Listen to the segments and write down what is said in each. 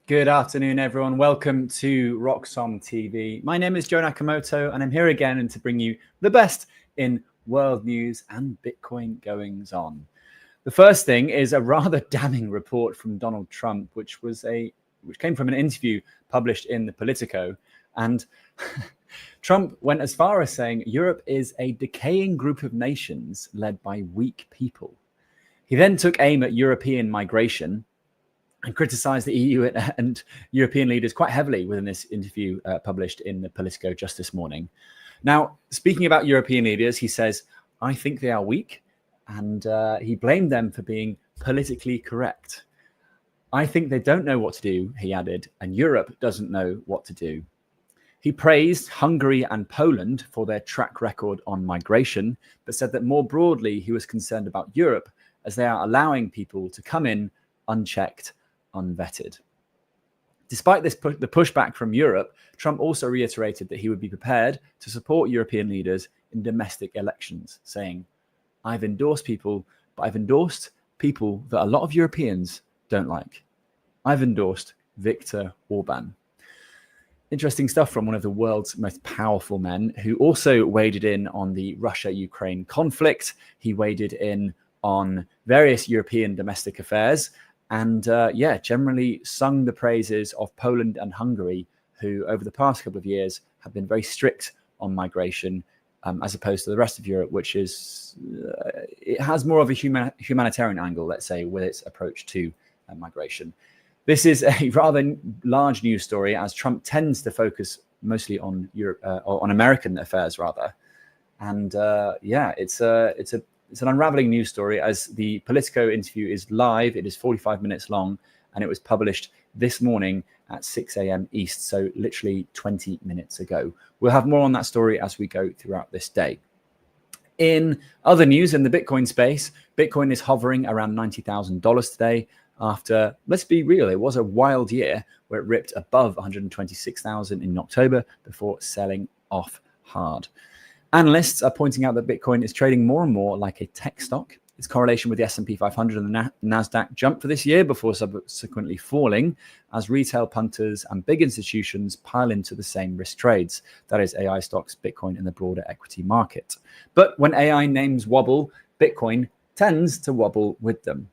Good afternoon, everyone. Welcome to Roxom TV. My name is Joe Nakamoto, and I'm here again to bring you the best in world news and Bitcoin goings on. The first thing is a rather damning report from Donald Trump, which came from an interview published in the Politico, and Trump went as far as saying Europe is a decaying group of nations led by weak people. He then took aim at European migration and criticized the EU and European leaders quite heavily within this interview published in the Politico just this morning. Now, speaking about European leaders, he says, I think they are weak, and he blamed them for being politically correct. I think they don't know what to do, he added, and Europe doesn't know what to do. He praised Hungary and Poland for their track record on migration, but said that more broadly, he was concerned about Europe as they are allowing people to come in unchecked, unvetted. Despite the pushback from Europe, Trump also reiterated that he would be prepared to support European leaders in domestic elections, saying, I've endorsed people, but I've endorsed people that a lot of Europeans don't like. I've endorsed Viktor Orban. Interesting stuff from one of the world's most powerful men, who also waded in on the Russia-Ukraine conflict. He waded in on various European domestic affairs, and generally sung the praises of Poland and Hungary, who over the past couple of years have been very strict on migration, as opposed to the rest of Europe, which is, it has more of a humanitarian angle, let's say, with its approach to migration. This is a rather large news story, as Trump tends to focus mostly on Europe, or on American affairs rather. And it's an unraveling news story, as the Politico interview is live. It is 45 minutes long, and it was published this morning at 6 a.m. East, so literally 20 minutes ago. We'll have more on that story as we go throughout this day. In other news in the Bitcoin space, Bitcoin is hovering around $90,000 today after, let's be real, it was a wild year where it ripped above 126,000 in October before selling off hard. Analysts are pointing out that Bitcoin is trading more and more like a tech stock. Its correlation with the S&P 500 and the NASDAQ jumped for this year before subsequently falling as retail punters and big institutions pile into the same risk trades. That is AI stocks, Bitcoin, and the broader equity market. But when AI names wobble, Bitcoin tends to wobble with them.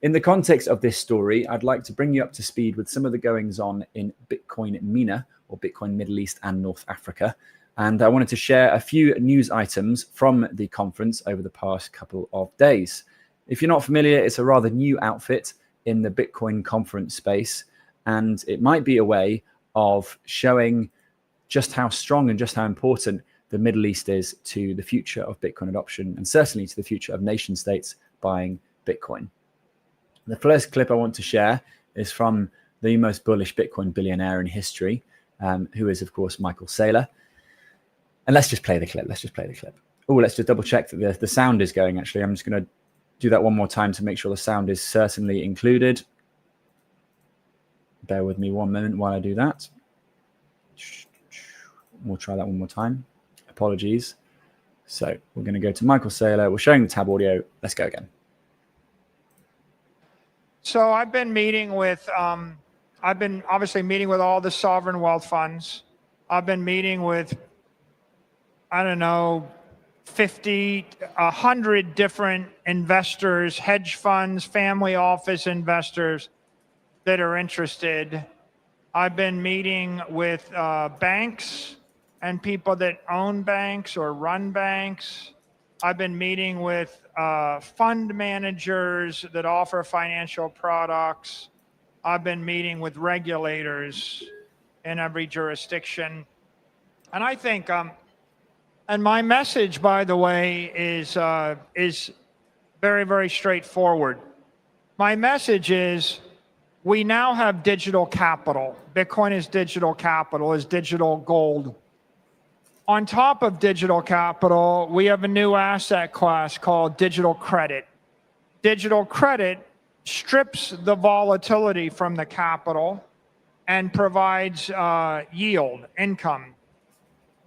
In the context of this story, I'd like to bring you up to speed with some of the goings on in Bitcoin MENA, or Bitcoin Middle East and North Africa. And I wanted to share a few news items from the conference over the past couple of days. If you're not familiar, it's a rather new outfit in the Bitcoin conference space, and it might be a way of showing just how strong and just how important the Middle East is to the future of Bitcoin adoption, and certainly to the future of nation states buying Bitcoin. The first clip I want to share is from the most bullish Bitcoin billionaire in history, who is, of course, Michael Saylor. And let's just play the clip. Oh, let's just double check that the sound is going, actually. I'm just going to do that one more time to make sure the sound is certainly included. Bear with me one moment while I do that. We'll try that one more time. Apologies. So we're going to go to Michael Saylor. We're showing the tab audio. Let's go again. So I've been meeting with, I've been obviously meeting with all the sovereign wealth funds. I've been meeting with, I don't know, 50, 100 different investors, hedge funds, family office investors that are interested. I've been meeting with banks and people that own banks or run banks. I've been meeting with fund managers that offer financial products. I've been meeting with regulators in every jurisdiction. And I think, and my message, by the way, is very, very straightforward. My message is we now have digital capital. Bitcoin is digital capital, is digital gold. On top of digital capital, we have a new asset class called digital credit. Digital credit strips the volatility from the capital and provides yield, income.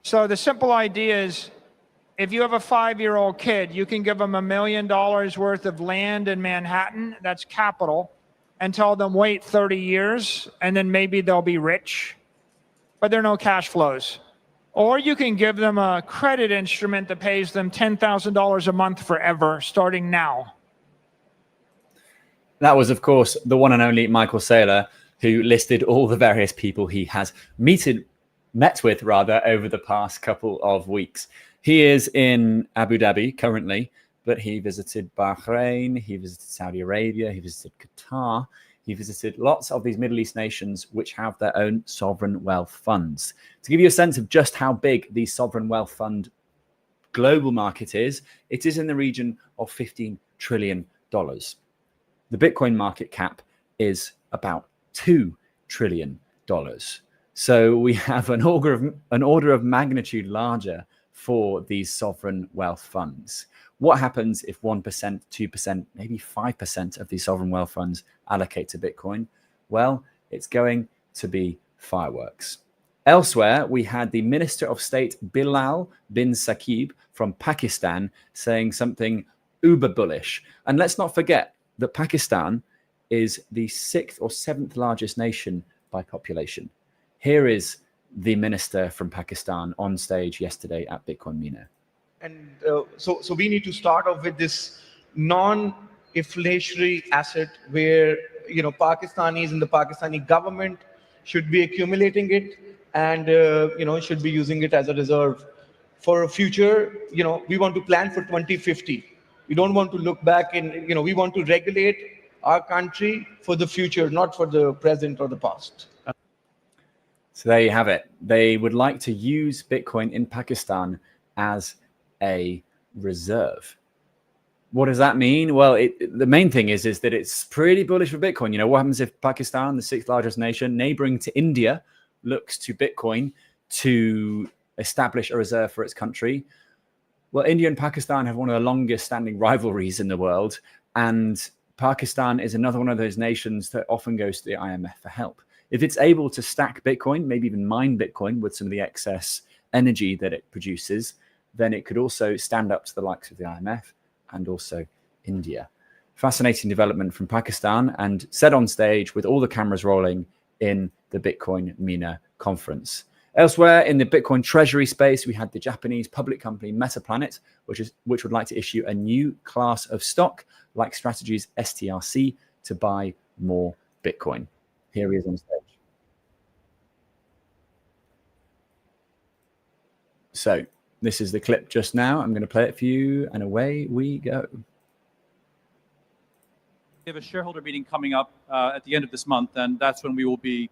So the simple idea is, if you have a 5-year-old kid, you can give them $1 million worth of land in Manhattan, that's capital, and tell them wait 30 years and then maybe they'll be rich, but there are no cash flows. Or you can give them a credit instrument that pays them $10,000 a month forever, starting now. That was, of course, the one and only Michael Saylor, who listed all the various people he has met with over the past couple of weeks. He is in Abu Dhabi currently, but he visited Bahrain, he visited Saudi Arabia, he visited Qatar, he visited lots of these Middle East nations which have their own sovereign wealth funds. To give you a sense of just how big the sovereign wealth fund global market is, it is in the region of $15 trillion. The Bitcoin market cap is about $2 trillion. So we have an order of magnitude larger for these sovereign wealth funds. What happens if 1%, 2%, maybe 5% of these sovereign wealth funds allocate to Bitcoin? Well, it's going to be fireworks. Elsewhere, we had the Minister of State Bilal bin Saqib from Pakistan saying something uber bullish. And let's not forget that Pakistan is the 6th or 7th largest nation by population. Here is the minister from Pakistan on stage yesterday at Bitcoin Mina. And so we need to start off with this non-inflationary asset where, Pakistanis and the Pakistani government should be accumulating it and, should be using it as a reserve for a future. We want to plan for 2050. We don't want to look back and, we want to regulate our country for the future, not for the present or the past. So there you have it. They would like to use Bitcoin in Pakistan as a reserve. What does that mean? Well, the main thing is that it's pretty bullish for Bitcoin. What happens if Pakistan, the 6th largest nation, neighboring to India, looks to Bitcoin to establish a reserve for its country? Well, India and Pakistan have one of the longest standing rivalries in the world. And Pakistan is another one of those nations that often goes to the IMF for help. If it's able to stack Bitcoin, maybe even mine Bitcoin with some of the excess energy that it produces, then it could also stand up to the likes of the IMF and also India. Fascinating development from Pakistan, and said on stage with all the cameras rolling in the Bitcoin Mina conference. Elsewhere in the Bitcoin treasury space, we had the Japanese public company Metaplanet, which would like to issue a new class of stock like Strategy's STRC to buy more Bitcoin. Here he is on stage. So this is the clip just now. I'm going to play it for you, and away we go. We have a shareholder meeting coming up at the end of this month, and that's when we will be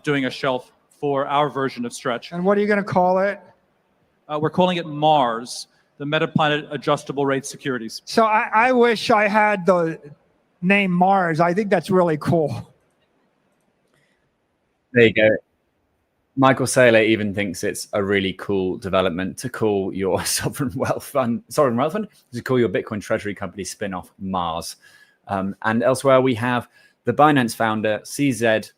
doing a shelf for our version of Stretch. And what are you going to call it? We're calling it Mars, the Metaplanet Adjustable Rate Securities. So I wish I had the name Mars. I think that's really cool. There you go. Michael Saylor even thinks it's a really cool development to call your sovereign wealth fund, to call your Bitcoin treasury company spin-off Mars. And elsewhere, we have the Binance founder, CZ,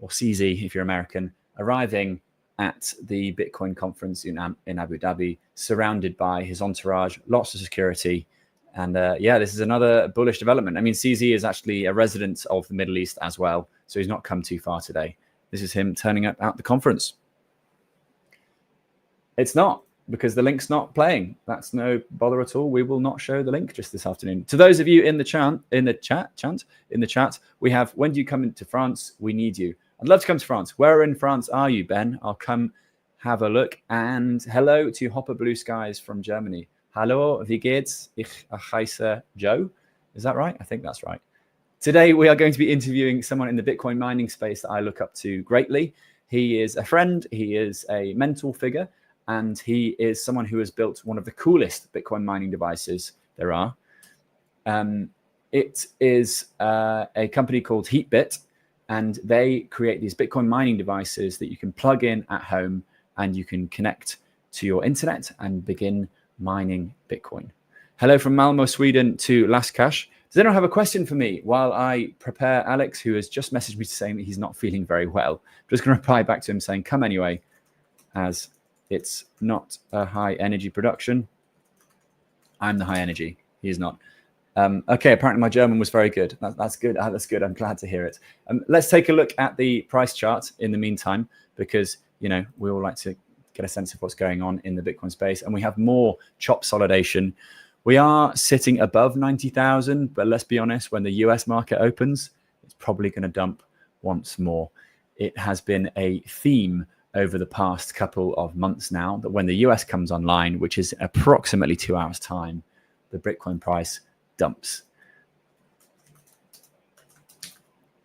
or CZ if you're American, arriving at the Bitcoin conference in Abu Dhabi, surrounded by his entourage, lots of security. And this is another bullish development. I mean, CZ is actually a resident of the Middle East as well, so he's not come too far today. This is him turning up at the conference. It's not, because the link's not playing. That's no bother at all. We will not show the link just this afternoon. To those of you in the chat, we have, when do you come into France? We need you. I'd love to come to France. Where in France are you, Ben? I'll come have a look. And hello to Hopper Blue Skies from Germany. Hallo, wie geht's? Ich heiße Joe. Is that right? I think that's right. Today, we are going to be interviewing someone in the Bitcoin mining space that I look up to greatly. He is a friend, he is a mentor figure, and he is someone who has built one of the coolest Bitcoin mining devices there are. It is a company called Heatbit, and they create these Bitcoin mining devices that you can plug in at home and you can connect to your internet and begin mining Bitcoin. Hello from Malmo, Sweden to Last Cash. Does anyone have a question for me while I prepare Alex, who has just messaged me saying that he's not feeling very well? I'm just going to reply back to him saying, come anyway, as it's not a high energy production. I'm the high energy. He is not. Okay, apparently my German was very good. That's good. That's good. I'm glad to hear it. Let's take a look at the price chart in the meantime, because we all like to get a sense of what's going on in the Bitcoin space, and we have more chop solidation. We are sitting above 90,000, but let's be honest, when the US market opens, it's probably going to dump once more. It has been a theme over the past couple of months now that when the US comes online, which is approximately 2 hours time, the Bitcoin price dumps.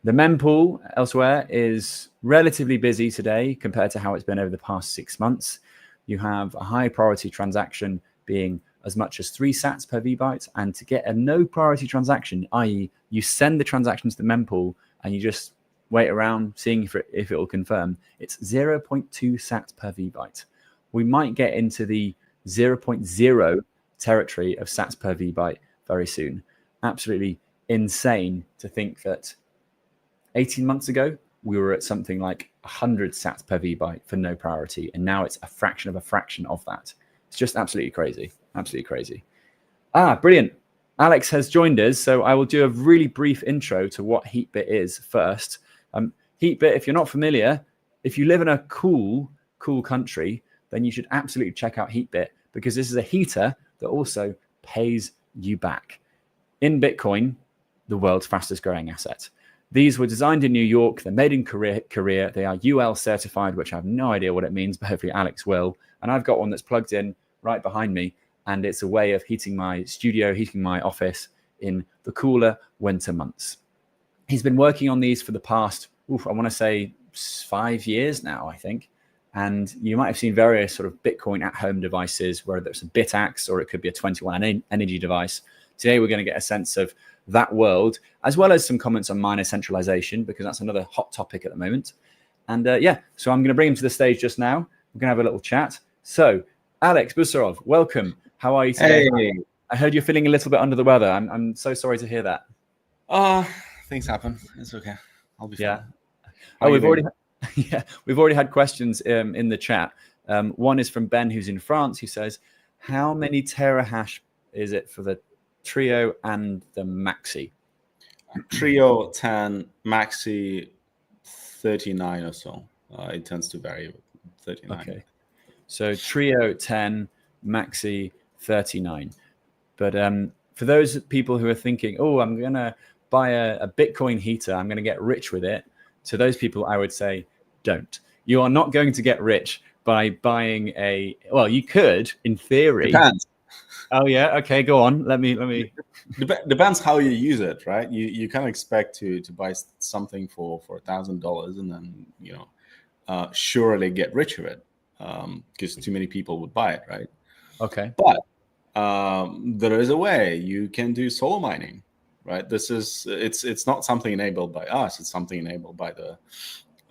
The mempool elsewhere is relatively busy today compared to how it's been over the past 6 months. You have a high priority transaction being as much as 3 sats per vbyte, and to get a no priority transaction, i.e. you send the transaction to the mempool and you just wait around seeing if it will confirm, it's 0.2 sats per vbyte. We might get into the 0.0 territory of sats per vbyte very soon. Absolutely insane to think that 18 months ago, we were at something like 100 sats per vbyte for no priority, and now it's a fraction of that. It's just absolutely crazy. Absolutely crazy. Brilliant. Alex has joined us, so I will do a really brief intro to what Heatbit is first. Heatbit, if you're not familiar, if you live in a cool country, then you should absolutely check out Heatbit, because this is a heater that also pays you back. In Bitcoin, the world's fastest growing asset. These were designed in New York. They're made in Korea. They are UL certified, which I have no idea what it means, but hopefully Alex will. And I've got one that's plugged in right behind me, and it's a way of heating my studio, heating my office in the cooler winter months. He's been working on these for the past, I want to say 5 years now, I think. And you might have seen various sort of Bitcoin at-home devices, whether it's a BitAxe or it could be a 21 Energy device. Today, we're going to get a sense of that world, as well as some comments on miner centralization, because that's another hot topic at the moment. And so I'm going to bring him to the stage just now. We're going to have a little chat. So, Alex Busarov, welcome. How are you today? Hey. I heard you're feeling a little bit under the weather. I'm so sorry to hear that. Things happen. It's okay. I'll be fine. Yeah. We've already had questions in the chat. One is from Ben, who's in France, who says, how many terahash is it for the Trio and the Maxi? Trio 10, Maxi 39 or so. It tends to vary with 39. Okay. So Trio 10, Maxi 39. But for those people who are thinking, I'm going to buy a Bitcoin heater, I'm going to get rich with it. To those people, I would say, don't. You are not going to get rich by buying you could, in theory. Depends. Oh yeah, okay, go on. Let me. Depends how you use it, right? You kind of expect to buy something for $1,000 and then surely get rich with it, because too many people would buy it, right? Okay. But there is a way you can do solo mining, right? It's not something enabled by us. It's something enabled by the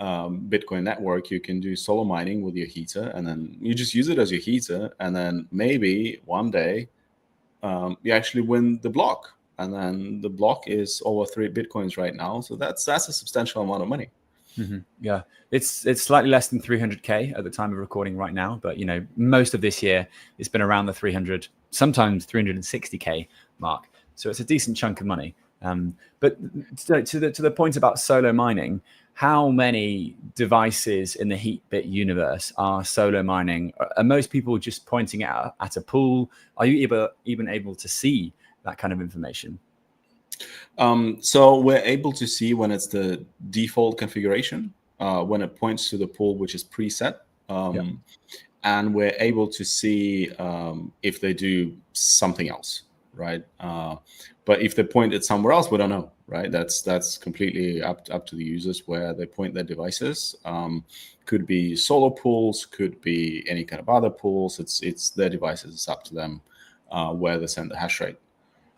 Bitcoin network. You can do solo mining with your heater, and then you just use it as your heater, and then maybe one day you actually win the block, and then the block is over 3 Bitcoins right now. So that's a substantial amount of money. Mm-hmm. Yeah, it's slightly less than 300K at the time of recording right now, but most of this year it's been around the 300, sometimes 360K mark. So it's a decent chunk of money. But to the point about solo mining, how many devices in the Heatbit universe are solo mining? Are most people just pointing at a pool? Are you even able to see that kind of information? So we're able to see when it's the default configuration, when it points to the pool which is preset. And we're able to see if they do something else, right? But if they point it somewhere else, we don't know, right? That's completely up to the users where they point their devices. Could be solo pools, could be any kind of other pools. It's their devices. It's up to them where they send the hash rate.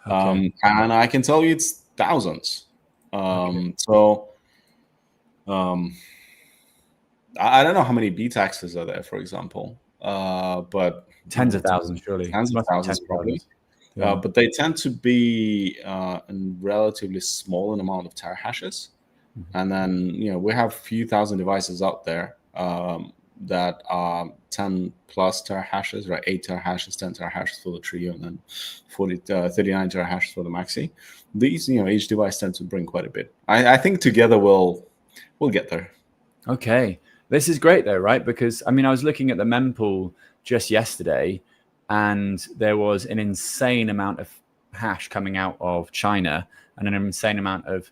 Okay. And I can tell you it's thousands. So I don't know how many BTAXs are there, for example, but tens of thousands, surely. Tens of thousands, probably. Yeah. But they tend to be in relatively small amount of terahashes. And then, we have a few thousand devices out there. that are 10 plus terahashes, right? 8 terahashes, 10 terahashes for the trio, and then 39 terahashes for the maxi. These, each device tends to bring quite a bit. I think together we'll get there. Okay. This is great though, right? Because I mean, I was looking at the mempool just yesterday, and there was an insane amount of hash coming out of China and an insane amount of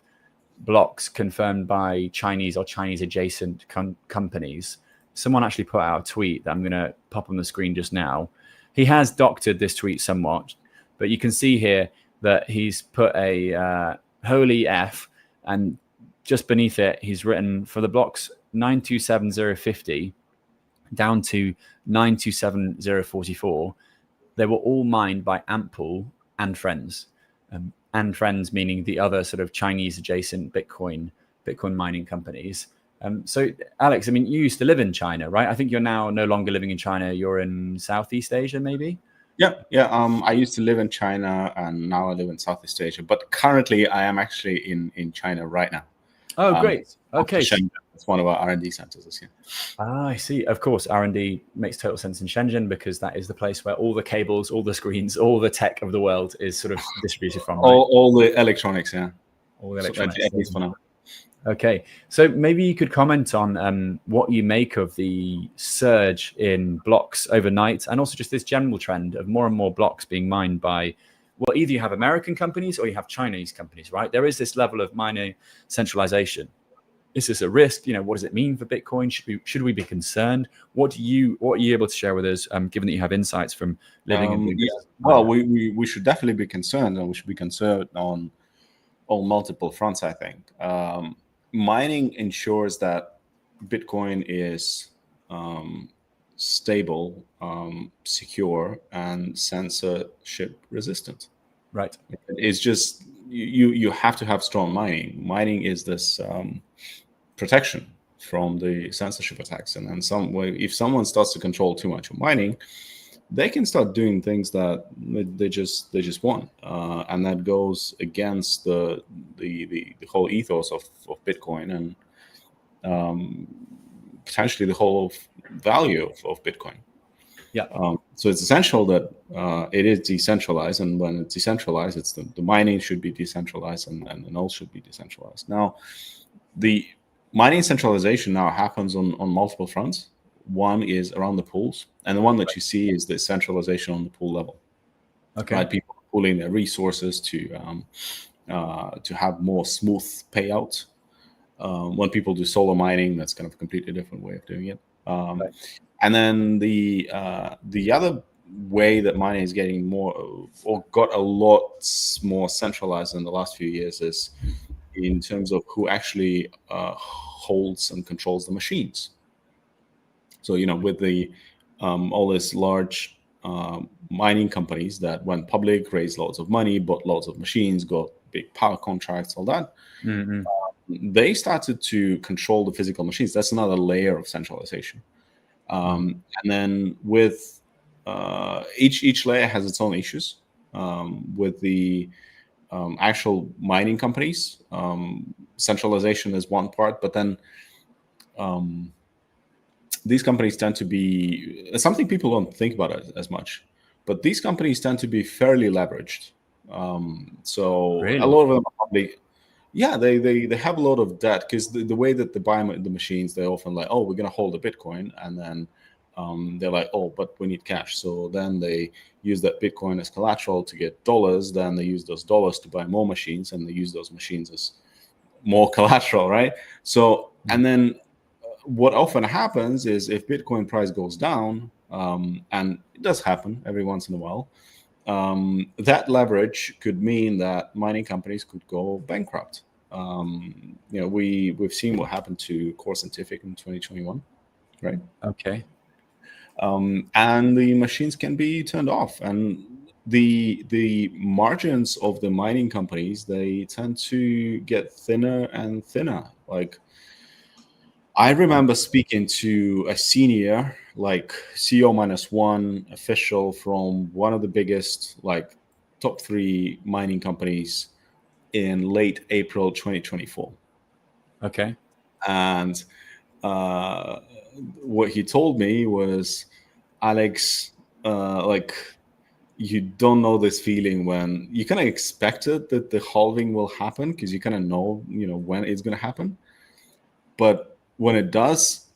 blocks confirmed by Chinese or Chinese adjacent companies. Someone actually put out a tweet that I'm going to pop on the screen just now. He has doctored this tweet somewhat, but you can see here that he's put a holy F, and just beneath it, he's written for the blocks 927050 down to 927044. They were all mined by Ampool and friends. And friends meaning the other sort of Chinese adjacent Bitcoin mining companies. So Alex, I mean, you used to live in China, right? I think you're now no longer living in China. You're in Southeast Asia, maybe? Yeah. I used to live in China, and now I live in Southeast Asia. But currently, I am actually in China right now. Oh, great. Okay. It's one of our R&D centers this year. I see. Of course, R&D makes total sense in Shenzhen, because that is the place where all the cables, all the screens, all the tech of the world is sort of distributed from. Right? All the electronics, yeah. All the electronics. At least for now. Okay, so maybe you could comment on what you make of the surge in blocks overnight, and also just this general trend of more and more blocks being mined by, well, either you have American companies or you have Chinese companies, right? There is this level of mining centralization. Is this a risk? What does it mean for Bitcoin? Should we be concerned? What are you able to share with us, given that you have insights from living in the US? Well, we should definitely be concerned, and we should be concerned on multiple fronts, I think. Mining ensures that Bitcoin is stable, secure, and censorship resistant. Right. It's just you have to have strong mining. Mining is this protection from the censorship attacks, and then if someone starts to control too much of mining, they can start doing things that they just want, and that goes against the whole ethos of Bitcoin, and potentially the whole value of Bitcoin. Yeah. So it's essential that it is decentralized, and when it's decentralized, it's the mining should be decentralized, and the nodes should be decentralized. Now, the mining centralization now happens on multiple fronts. One is around the pools, and the one that you see is the centralization on the pool level. Okay. Right, people pooling their resources to have more smooth payout. When people do solar mining, that's kind of a completely different way of doing it. Right. And then the other way that mining is getting more, or got a lot more centralized in the last few years, is in terms of who actually holds and controls the machines. So, with the all these large mining companies that went public, raised lots of money, bought lots of machines, got big power contracts, all that, they started to control the physical machines. That's another layer of centralization. And then with each layer has its own issues. With the actual mining companies, centralization is one part, but then these companies tend to be something people don't think about it as much, but these companies tend to be fairly leveraged. So really? A lot of them are probably, yeah, they have a lot of debt, because the way that they buy the machines, they're often like, oh, we're going to hold a Bitcoin, and then they're like, oh, but we need cash. So then they use that Bitcoin as collateral to get dollars. Then they use those dollars to buy more machines, and they use those machines as more collateral, right? So, and then what often happens is, if Bitcoin price goes down, and it does happen every once in a while, that leverage could mean that mining companies could go bankrupt. We've seen what happened to Core Scientific in 2021, right? Okay. And the machines can be turned off, and the margins of the mining companies, they tend to get thinner and thinner. Like, I remember speaking to a senior, like CO-1 official from one of the biggest, like top 3 mining companies in late April 2024. Okay. And what he told me was, Alex, like, you don't know this feeling when you kind of expect it that the halving will happen, because you kind of know, when it's going to happen. But when it does,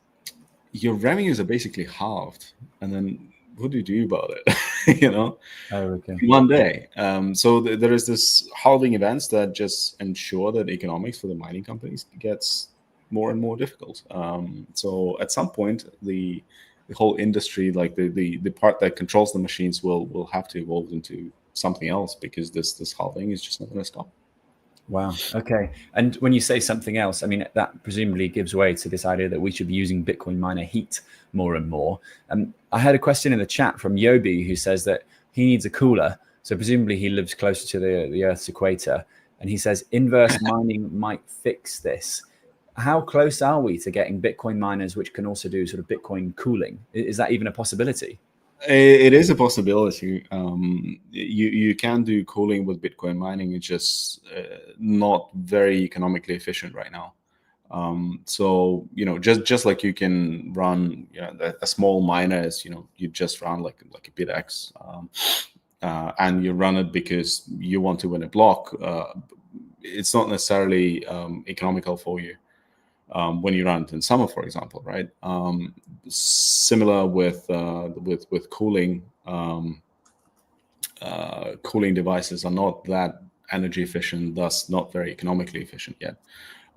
your revenues are basically halved, and then what do you do about it? Oh, okay. One day. So there is this halving events that just ensure that economics for the mining companies gets more and more difficult. So at some point, the whole industry, like the part that controls the machines, will have to evolve into something else, because this halving is just not going to stop. Wow. Okay. And when you say something else, I mean, that presumably gives way to this idea that we should be using Bitcoin miner heat more and more. I had a question in the chat from Yobi, who says that he needs a cooler. So presumably he lives closer to the Earth's equator. And he says inverse mining might fix this. How close are we to getting Bitcoin miners which can also do sort of Bitcoin cooling? Is that even a possibility? It is a possibility. You can do cooling with Bitcoin mining. It's just not very economically efficient right now. So just like you can run a small miner, as you just run like a BitX, and you run it because you want to win a block. It's not necessarily economical for you. When you run it in summer, for example, right? Similar with cooling. Cooling devices are not that energy efficient, thus not very economically efficient yet.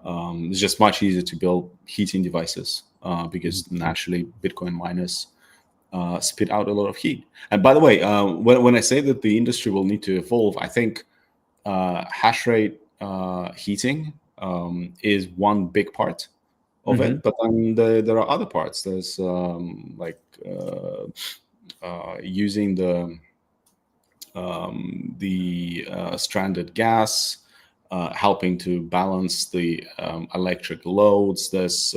It's just much easier to build heating devices because naturally Bitcoin miners spit out a lot of heat. And by the way, when I say that the industry will need to evolve, I think hash rate heating is one big part of it, but then there are other parts. There's using the stranded gas, helping to balance the electric loads. There's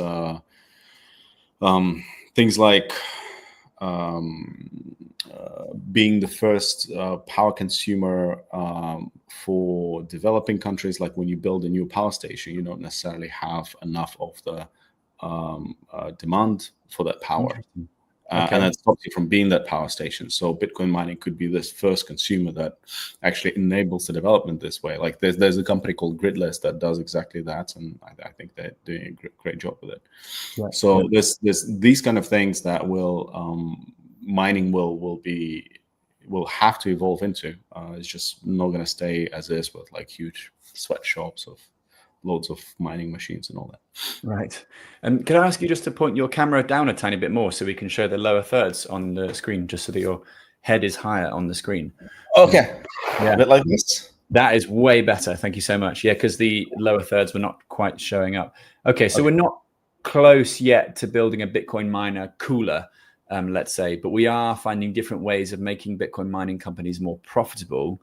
things like being the first power consumer for developing countries. Like when you build a new power station, you don't necessarily have enough of the demand for that power. And that stops you from being that power station. So Bitcoin mining could be this first consumer that actually enables the development this way. Like there's a company called Gridless that does exactly that, and I think they're doing a great job with it. Yeah. So there's these kind of things that will mining will have to evolve into. It's just not going to stay as is with like huge sweatshops of loads of mining machines and all that. Right. And can I ask you just to point your camera down a tiny bit more so we can show the lower thirds on the screen, just so that your head is higher on the screen? Okay. Yeah. A bit like this. That is way better. Thank you so much. Yeah, because the lower thirds were not quite showing up. Okay, so we're not close yet to building a Bitcoin miner cooler, let's say, but we are finding different ways of making Bitcoin mining companies more profitable,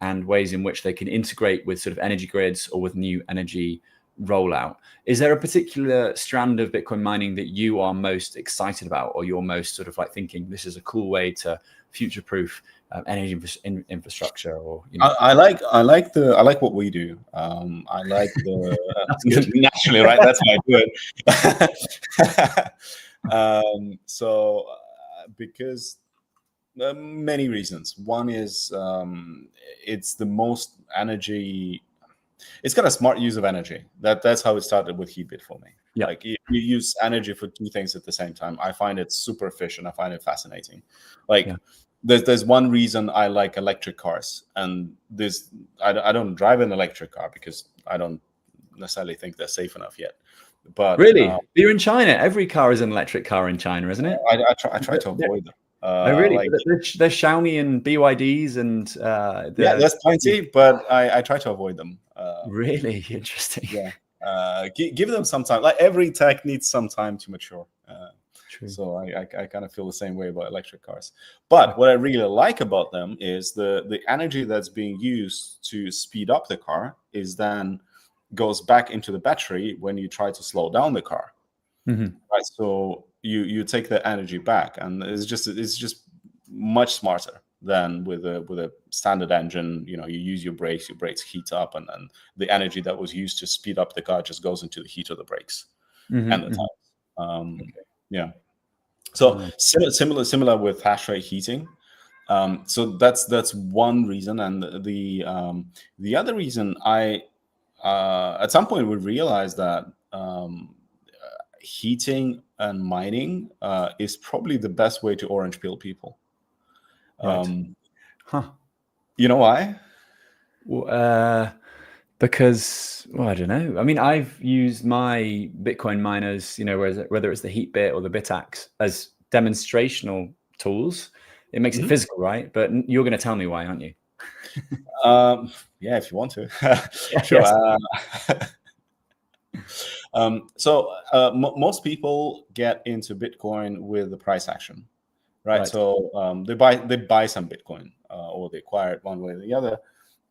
and ways in which they can integrate with sort of energy grids or with new energy rollout. Is there a particular strand of Bitcoin mining that you are most excited about, or you're most sort of like thinking this is a cool way to future-proof energy infrastructure? Or I like what we do. I like the naturally, right? That's how I do it. So because many reasons. One is it's the most energy. It's got a smart use of energy. That's how it started with Heatbit for me. Yeah. Like you use energy for two things at the same time. I find it super efficient. I find it fascinating. Like there's one reason I like electric cars, and I don't drive an electric car because I don't necessarily think they're safe enough yet. But really, you're in China. Every car is an electric car in China, isn't it? I try to avoid them. Oh, really? Like, there's Xiaomi and BYDs and there's plenty, but I try to avoid them. Really interesting. Yeah, give them some time. Like every tech needs some time to mature. True. So I kind of feel the same way about electric cars. But what I really like about them is the energy that's being used to speed up the car is then goes back into the battery when you try to slow down the car. Right, so you take the energy back, and it's just much smarter than with a standard engine. You use your brakes heat up, and then the energy that was used to speed up the car just goes into the heat of the brakes and the tires. Yeah. So Right. similar with hash rate heating. So that's one reason, and the other reason I at some point we realized that heating and mining is probably the best way to orange peel people. Right. Huh. You know why? Well, because, well, I don't know. I mean, I've used my Bitcoin miners, whether it's the Heatbit or the Bitaxe, as demonstrational tools. It makes it Mhm. physical, right? But you're going to tell me why, aren't you? Yeah, if you want to. Sure. Yes. Most people get into Bitcoin with the price action, right? Right. So they buy some Bitcoin or they acquire it one way or the other,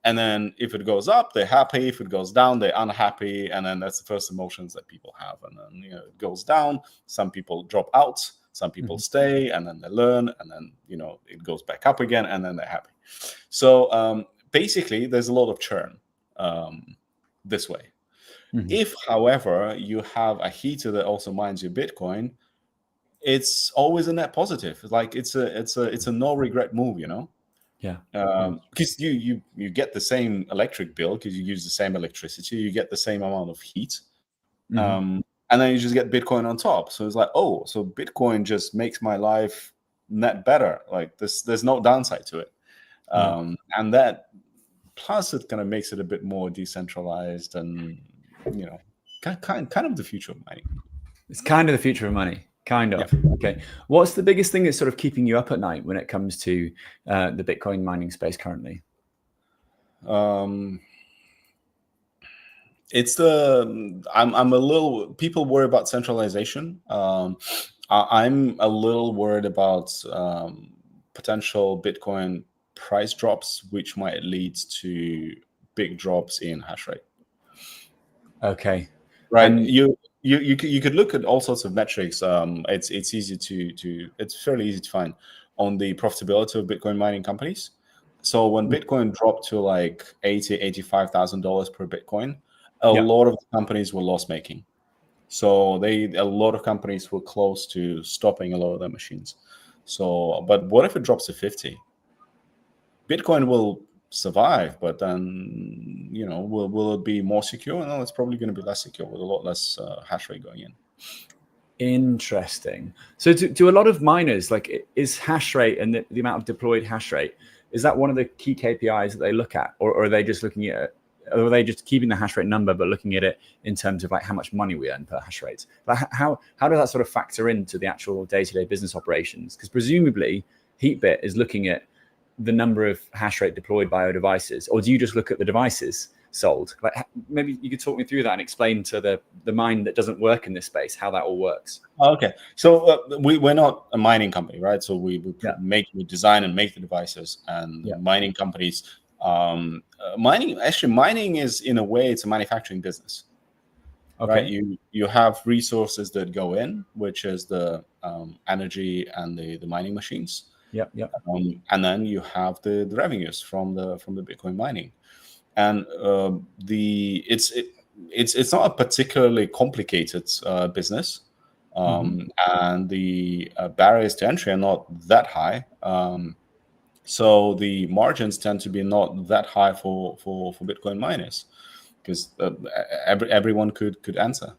and then if it goes up, they're happy. If it goes down, they're unhappy, and then that's the first emotions that people have. And then it goes down. Some people drop out, some people stay, and then they learn, and then it goes back up again, and then they're happy. So basically, there's a lot of churn this way. If, however, you have a heater that also mines your Bitcoin, it's always a net positive. It's a no regret move, Yeah. because you get the same electric bill because you use the same electricity, you get the same amount of heat, and then you just get Bitcoin on top. So it's like, oh, so Bitcoin just makes my life net better. Like there's no downside to it, and that plus it kind of makes it a bit more decentralized and kind of the future of mining. It's kind of the future of money. Kind of. Yeah. Okay. What's the biggest thing that's sort of keeping you up at night when it comes to the Bitcoin mining space currently? It's I'm a little, people worry about centralization. I'm a little worried about potential Bitcoin price drops, which might lead to big drops in hash rate. Okay. Right. And You could look at all sorts of metrics. It's easy to it's fairly easy to find on the profitability of Bitcoin mining companies. So when Bitcoin dropped to like $85,000 per Bitcoin, a lot of the companies were loss making. So a lot of companies were close to stopping a lot of their machines. So, but what if it drops to 50? Bitcoin will survive, but then will it be more secure? No, it's probably going to be less secure with a lot less hash rate going in. interesting. So do a lot of miners, like, is hash rate and the amount of deployed hash rate, is that one of the key KPIs that they look at, or are they just looking at it? Or are they just keeping the hash rate number but looking at it in terms of like how much money we earn per hash rate? Like how does that sort of factor into the actual day-to-day business operations? Because presumably Heatbit is looking at the number of hash rate deployed by our devices, or do you just look at the devices sold? Like maybe you could talk me through that and explain to the mind that doesn't work in this space how that all works. Okay, so we're not a mining company, right? So we design and make the devices, and mining companies. Mining is, in a way, it's a manufacturing business. Okay. Right? You have resources that go in, which is the energy and the mining machines. And then you have the revenues from the Bitcoin mining, and it's not a particularly complicated business, and the barriers to entry are not that high. So the margins tend to be not that high for Bitcoin miners, because everyone could enter.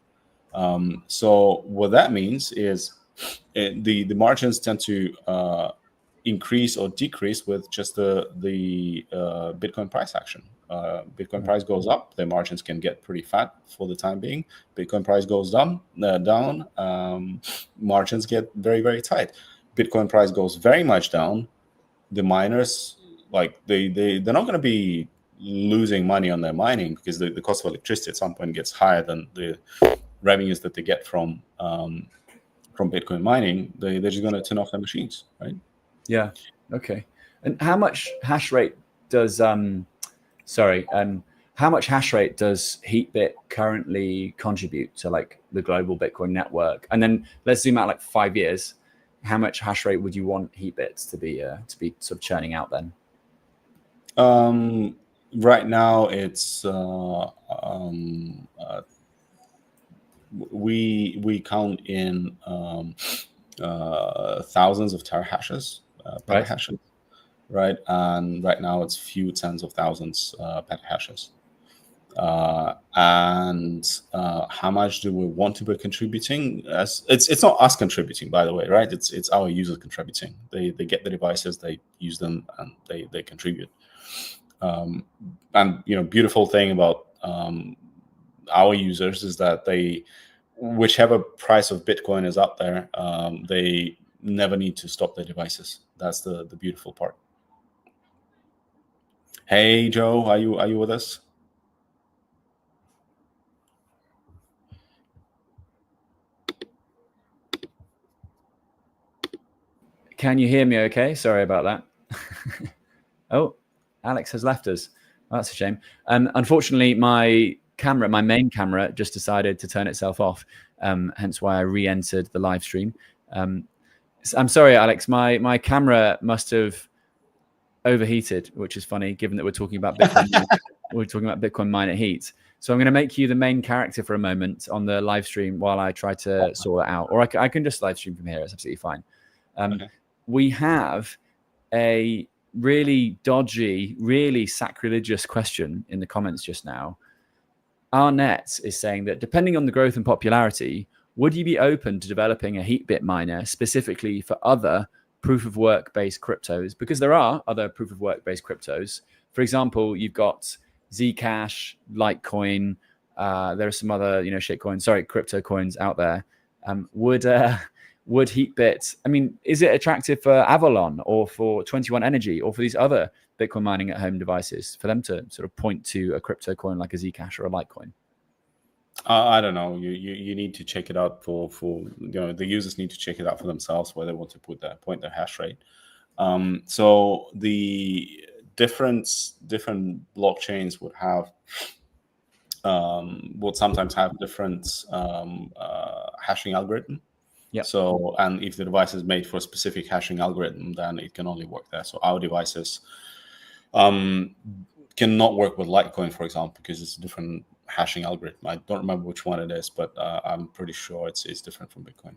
So what that means is the margins tend to increase or decrease with just the Bitcoin price action. Bitcoin price goes up, the margins can get pretty fat for the time being. Bitcoin price goes down, margins get very, very tight. Bitcoin price goes very much down, the miners, like they're not going to be losing money on their mining, because the cost of electricity at some point gets higher than the revenues that they get from Bitcoin mining. They're just going to turn off their machines, right? Yeah. Okay. And how much hash rate does how much hash rate does Heatbit currently contribute to like the global Bitcoin network? And then let's zoom out like 5 years. How much hash rate would you want Heatbits to be sort of churning out then? Right now it's we count in thousands of terahashes, petahashes, right? And right now it's few tens of thousands petahashes. And how much do we want to be contributing? As it's not us contributing, by the way, right? It's our users contributing. They get the devices, they use them, and they contribute. And beautiful thing about our users is that they, whichever price of Bitcoin is up there, they never need to stop their devices. That's the beautiful part. Hey Joe, are you with us? Can you hear me okay? Sorry about that. Oh, Alex has left us. Well, that's a shame. Unfortunately, my main camera, just decided to turn itself off, hence why I re-entered the live stream. I'm sorry, Alex. My camera must have overheated, which is funny, given that we're talking about Bitcoin. We're talking about Bitcoin miner heat. So I'm going to make you the main character for a moment on the live stream while I try to sort it out. Or I can just live stream from here. It's absolutely fine. Okay. We have a really dodgy, really sacrilegious question in the comments just now. Arnett is saying that depending on the growth and popularity, would you be open to developing a Heatbit miner specifically for other proof-of-work-based cryptos? Because there are other proof-of-work-based cryptos. For example, you've got Zcash, Litecoin. There are some other, crypto coins out there. Would Heatbit, is it attractive for Avalon or for 21 Energy or for these other Bitcoin mining at home devices for them to sort of point to a crypto coin like a Zcash or a Litecoin? I don't know. You need to check it out for the users need to check it out for themselves where they want to point their hash rate. So the different blockchains would have would sometimes have different hashing algorithm. Yeah. So, and if the device is made for a specific hashing algorithm, then it can only work there. So our devices cannot work with Litecoin, for example, because it's a different hashing algorithm. I don't remember which one it is, but I'm pretty sure it's different from Bitcoin.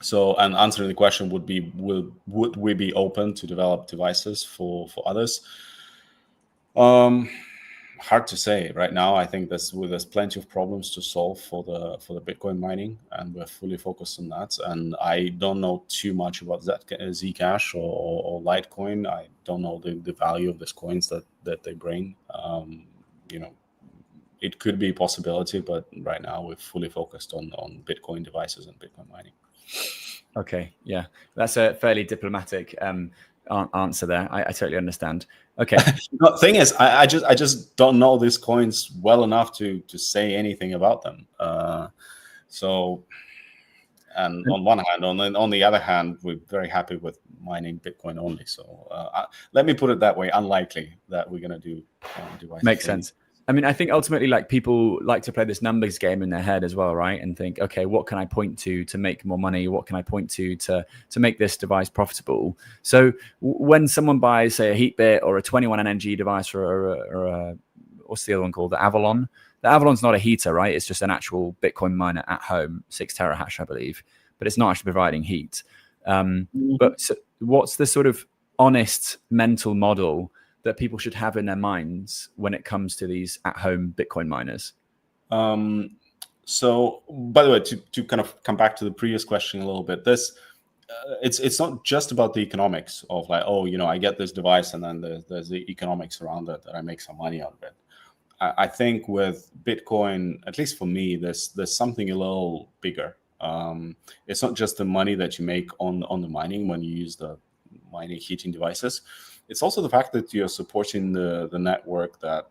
So, and answering the question would we be open to develop devices for others? Hard to say right now. I think there's plenty of problems to solve for the Bitcoin mining, and we're fully focused on that. And I don't know too much about Zcash or Litecoin. I don't know the value of these coins that they bring. It could be a possibility, but right now we're fully focused on Bitcoin devices and Bitcoin mining. Okay, yeah, that's a fairly diplomatic answer there. I totally understand. Okay. The thing is, I just don't know these coins well enough to say anything about them. And on one hand, on the other hand, we're very happy with mining Bitcoin only. So let me put it that way: unlikely that we're going to do devices. Makes sense. I think ultimately, like, people like to play this numbers game in their head as well, right? And think, okay, what can I point to make more money? What can I point to make this device profitable? So when someone buys, say, a Heatbit or a 21 Energy device or a what's the other one called? The Avalon. The Avalon's not a heater, right? It's just an actual Bitcoin miner at home, 6 terahash, I believe, but it's not actually providing heat. But so what's the sort of honest mental model that people should have in their minds when it comes to these at-home Bitcoin miners? So, by the way, to kind of come back to the previous question a little bit, it's not just about the economics of like, I get this device and then there's the economics around it that I make some money out of it. I think with Bitcoin, at least for me, there's something a little bigger. It's not just the money that you make on the mining when you use the mining heating devices. It's also the fact that you're supporting the network that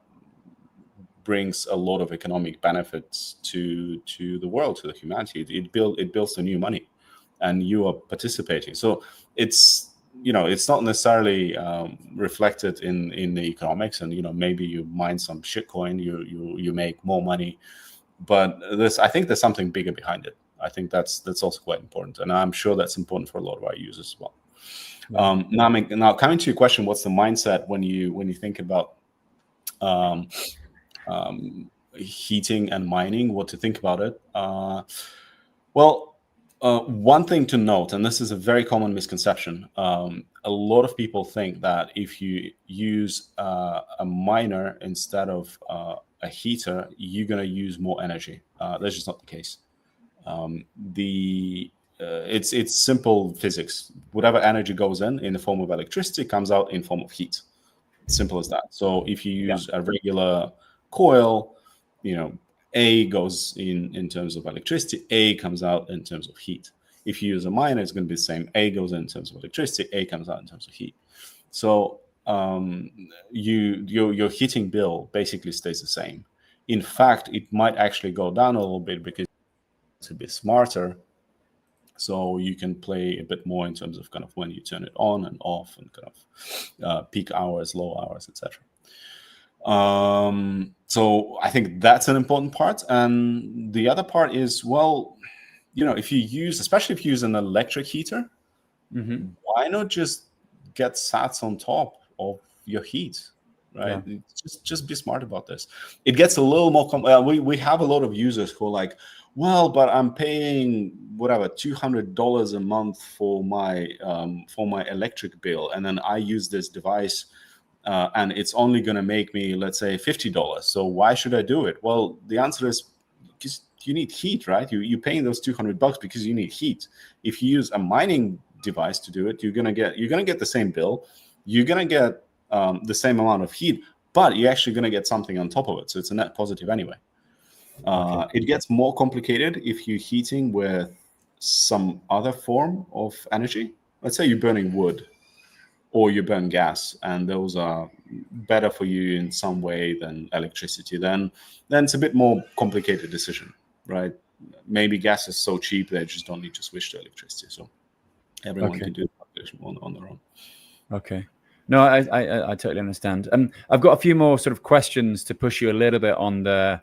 brings a lot of economic benefits to the world, to the humanity. It builds the new money, and you are participating. So it's not necessarily reflected in the economics. And maybe you mine some shitcoin, you make more money, but I think there's something bigger behind it. I think that's also quite important, and I'm sure that's important for a lot of our users as well. Now coming to your question, what's the mindset when you think about heating and mining, what to think about it. Well, one thing to note, and this is a very common misconception, a lot of people think that if you use a miner instead of a heater, you're going to use more energy. That's just not the case. It's simple physics. Whatever energy goes in the form of electricity comes out in form of heat. Simple as that. So if you use a regular coil, A goes in terms of electricity, A comes out in terms of heat. If you use a miner, it's going to be the same. A goes in terms of electricity, A comes out in terms of heat. So your heating bill basically stays the same. In fact, it might actually go down a little bit because it's a bit smarter. So you can play a bit more in terms of kind of when you turn it on and off, and kind of peak hours, low hours, etc. So I think that's an important part. And the other part is, well, if you use, especially if you use an electric heater, why not just get sats on top of your heat, right? Yeah. Just be smart about this. It gets a little more. We have a lot of users who are like, well, but I'm paying whatever $200 a month for my electric bill, and then I use this device, and it's only going to make me, let's say, $50. So why should I do it? Well, the answer is because you need heat, right? You're paying those $200 because you need heat. If you use a mining device to do it, you're gonna get the same bill. You're gonna get the same amount of heat, but you're actually gonna get something on top of it. So it's a net positive anyway. It gets more complicated if you're heating with some other form of energy. Let's say you're burning wood or you burn gas, and those are better for you in some way than electricity. Then it's a bit more complicated decision, right? Maybe gas is so cheap they just don't need to switch to electricity. So everyone can do the calculation on their own. Okay. No, I totally understand. I've got a few more sort of questions to push you a little bit on the.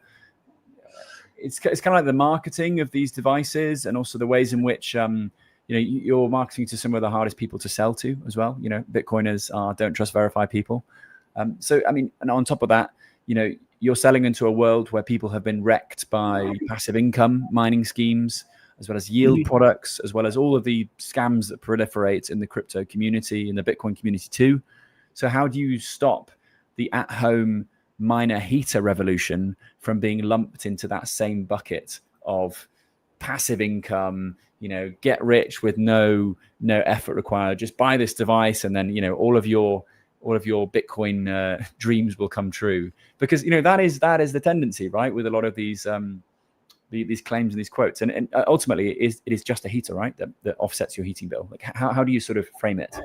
It's kind of like the marketing of these devices, and also the ways in which you're marketing to some of the hardest people to sell to as well. Bitcoiners don't trust, verify people. So I mean, and on top of that, you're selling into a world where people have been wrecked by passive income mining schemes, as well as yield products, as well as all of the scams that proliferate in the crypto community, in the Bitcoin community too. So how do you stop the at-home miner heater revolution from being lumped into that same bucket of passive income, get rich with no effort required, just buy this device and then, all of your Bitcoin dreams will come true? Because, that is the tendency, right? With a lot of these claims and these quotes, and ultimately it is just a heater, right? That offsets your heating bill. Like how do you sort of frame it?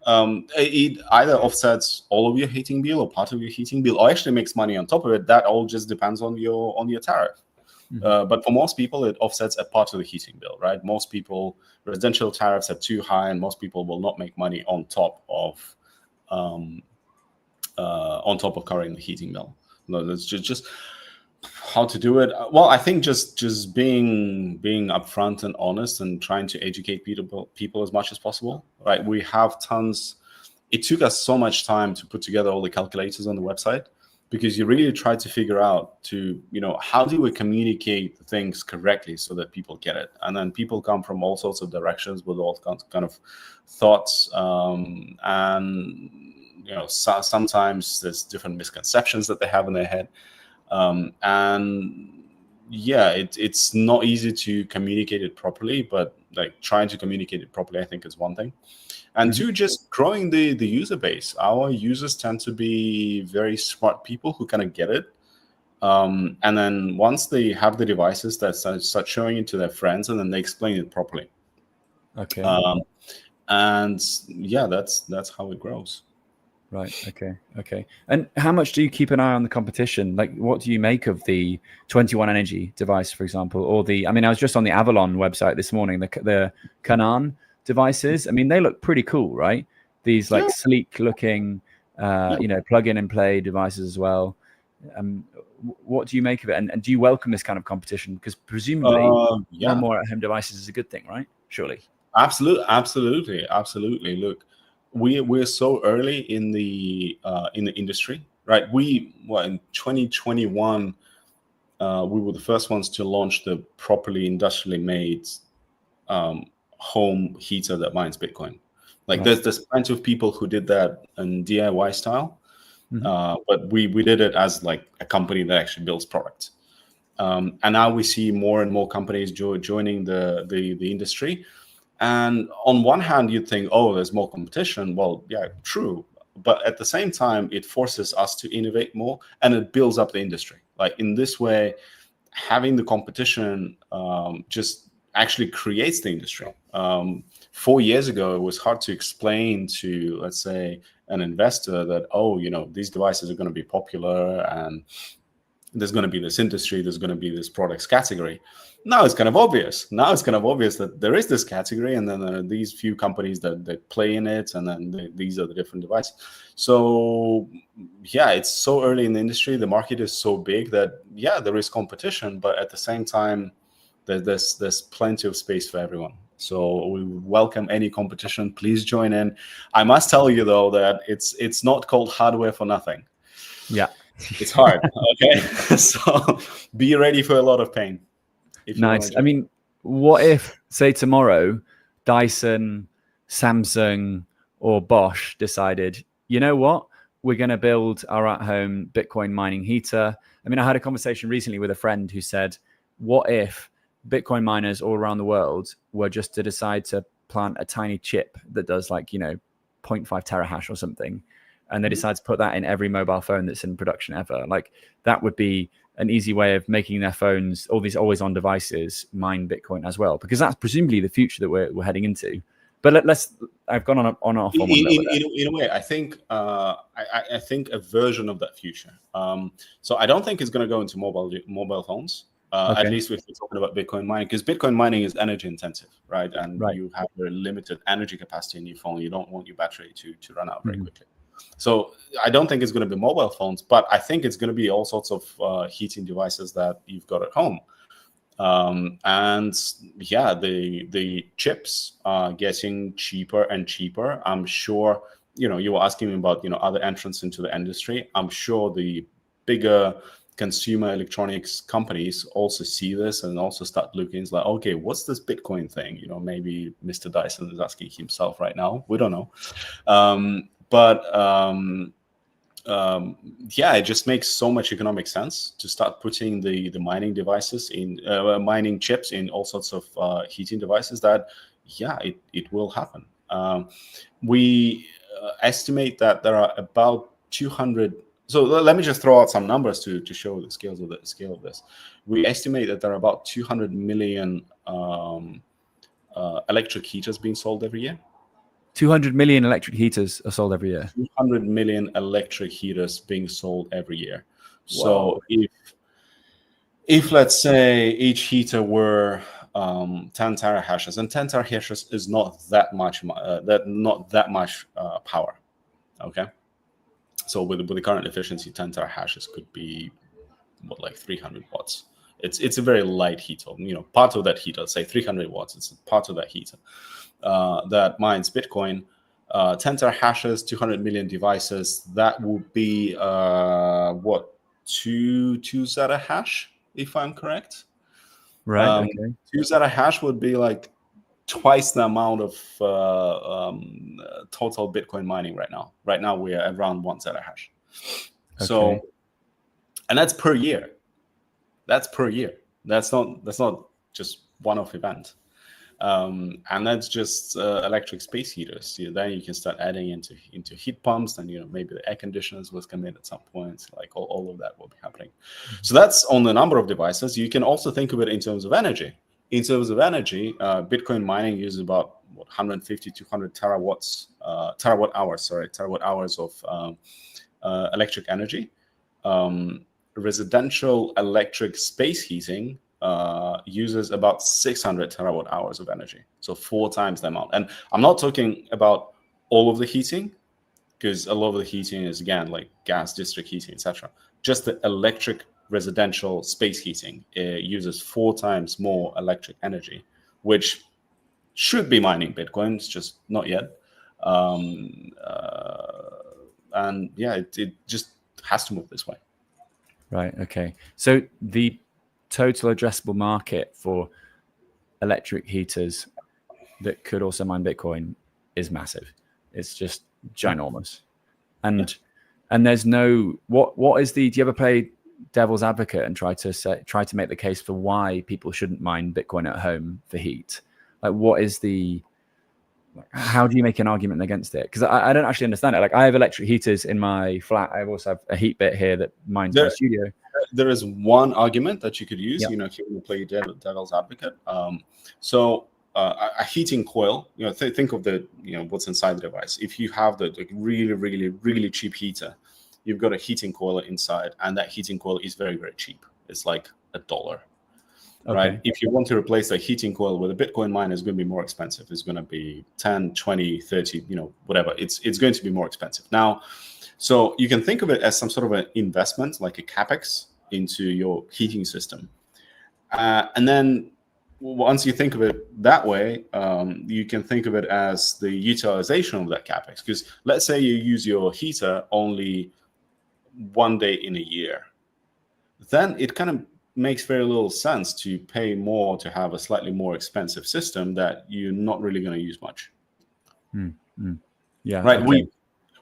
It either offsets all of your heating bill or part of your heating bill, or actually makes money on top of it. That all just depends on your tariff. But for most people, it offsets a part of the heating bill, right? Most people, residential tariffs are too high, and most people will not make money on top of covering the heating bill. No, that's just how to do it. Well, I think just being upfront and honest, and trying to educate people as much as possible, right? We have tons. It took us so much time to put together all the calculators on the website, because you really try to figure out how do we communicate things correctly so that people get it. And then people come from all sorts of directions with all kind of thoughts, and sometimes there's different misconceptions that they have in their head. And yeah, it's not easy to communicate it properly, but like trying to communicate it properly, I think, is one thing. And two, just growing the user base. Our users tend to be very smart people who kind of get it. And then once they have the devices, that start showing it to their friends, and then they explain it properly. Okay. And yeah, that's how it grows. Right. Okay. And how much do you keep an eye on the competition? Like, what do you make of the 21 Energy device, for example, or I mean, I was just on the Avalon website this morning, the Canaan devices. I mean, they look pretty cool, right? These like sleek looking, plug in and play devices as well. What do you make of it? And do you welcome this kind of competition? Because presumably more and more at-home devices is a good thing, right? Surely. Absolutely. Look, we're so early in the industry, right? In 2021, we were the first ones to launch the properly industrially made home heater that mines Bitcoin. Like there's plenty of people who did that in DIY style, but we did it as like a company that actually builds products. And now we see more and more companies joining the industry. And on one hand, you'd think, oh, there's more competition. Well, yeah, true. But at the same time, it forces us to innovate more, and it builds up the industry. Like in this way, having the competition just actually creates the industry. 4 years ago, it was hard to explain to, let's say, an investor that, oh, you know, these devices are going to be popular and there's going to be this industry, there's going to be this products category. Now it's kind of obvious. Now it's kind of obvious that there is this category, and then there are these few companies that play in it, and then these are the different devices. So yeah, it's so early in the industry. The market is so big that yeah, there is competition, but at the same time, there's plenty of space for everyone. So we welcome any competition. Please join in. I must tell you though that it's not called hardware for nothing. Yeah. It's hard. Okay. So be ready for a lot of pain. Nice. I mean, what if, say, tomorrow, Dyson, Samsung, or Bosch decided, you know what, we're going to build our at-home Bitcoin mining heater? I mean, I had a conversation recently with a friend who said, what if Bitcoin miners all around the world were just to decide to plant a tiny chip that does like, you know, 0.5 terahash or something, and they decide to put that in every mobile phone that's in production ever? Like, that would be an easy way of making their phones, all these always-on devices, mine Bitcoin as well, because that's presumably the future that we're heading into. But let's. I've gone on off on one. In a way, I think I think a version of that future. So I don't think it's going to go into mobile phones. Okay. At least if we're talking about Bitcoin mining, because Bitcoin mining is energy intensive, right? And you have very limited energy capacity in your phone. You don't want your battery to run out very quickly. So I don't think it's going to be mobile phones, but I think it's going to be all sorts of heating devices that you've got at home. And yeah, the chips are getting cheaper and cheaper. I'm sure, you know, you were asking me about, you know, other entrants into the industry. I'm sure the bigger consumer electronics companies also see this and also start looking. It's like, okay, what's this Bitcoin thing? You know, maybe Mr. Dyson is asking himself right now. We don't know. Yeah, it just makes so much economic sense to start putting the mining devices in mining chips in all sorts of heating devices that, yeah, it will happen. We estimate that there are about 200. So let me just throw out some numbers to show the scale of this. We estimate that there are about 200 million electric heaters being sold every year. 200 million electric heaters are sold every year. 200 million electric heaters being sold every year. Whoa. So if let's say each heater were 10 terahashes, and 10 terahashes is not that much power. Okay. So with the current efficiency, 10 terahashes could be what, like 300 watts. It's a very light heater. You know, part of that heater, say 300 watts. It's part of that heater that mines Bitcoin. 10 terahashes, 200 million devices. That would be what, two zettahash, if I'm correct. Right. Okay. 2 zettahash would be like twice the amount of total Bitcoin mining right now. Right now we are around 1 zettahash. Okay. So, and that's per year. That's per year. That's not just one-off event. And that's just electric space heaters. Then you can start adding into heat pumps, and, you know, maybe the air conditioners will come in at some point. Like all of that will be happening. So that's on the number of devices. You can also think of it in terms of energy. In terms of energy, Bitcoin mining uses about 150 to 200 terawatt hours of electric energy. Residential electric space heating uses about 600 terawatt hours of energy, so 4 times the amount. And I'm not talking about all of the heating, because a lot of the heating is, again, like gas district heating, etc. Just the electric residential space heating uses 4 times more electric energy, which should be mining Bitcoins, just not yet. And yeah, it just has to move this way. Right. Okay. So the total addressable market for electric heaters that could also mine Bitcoin is massive. It's just ginormous. And there's no what is the, do you ever play devil's advocate and try to make the case for why people shouldn't mine Bitcoin at home for heat? Like, what is the, how do you make an argument against it? Because I don't actually understand it. Like, I have electric heaters in my flat. I also have a heat bit here that mines my studio. There is one argument that you could use, Yep. you know, if you want to play devil's advocate. So a heating coil, you know, think of the, you know, what's inside the device. If you have the really, really, really cheap heater, you've got a heating coil inside, and that heating coil is very, very cheap. It's like $1. Okay. Right? If you want to replace the heating coil with a Bitcoin miner, it's going to be more expensive. It's going to be 10, 20, 30, you know, whatever. It's going to be more expensive. Now, so you can think of it as some sort of an investment, like a capex into your heating system. And then once you think of it that way, you can think of it as the utilization of that capex. Because let's say you use your heater only one day in a year, then it kind of makes very little sense to pay more to have a slightly more expensive system that you're not really going to use much. Yeah. Right. Okay.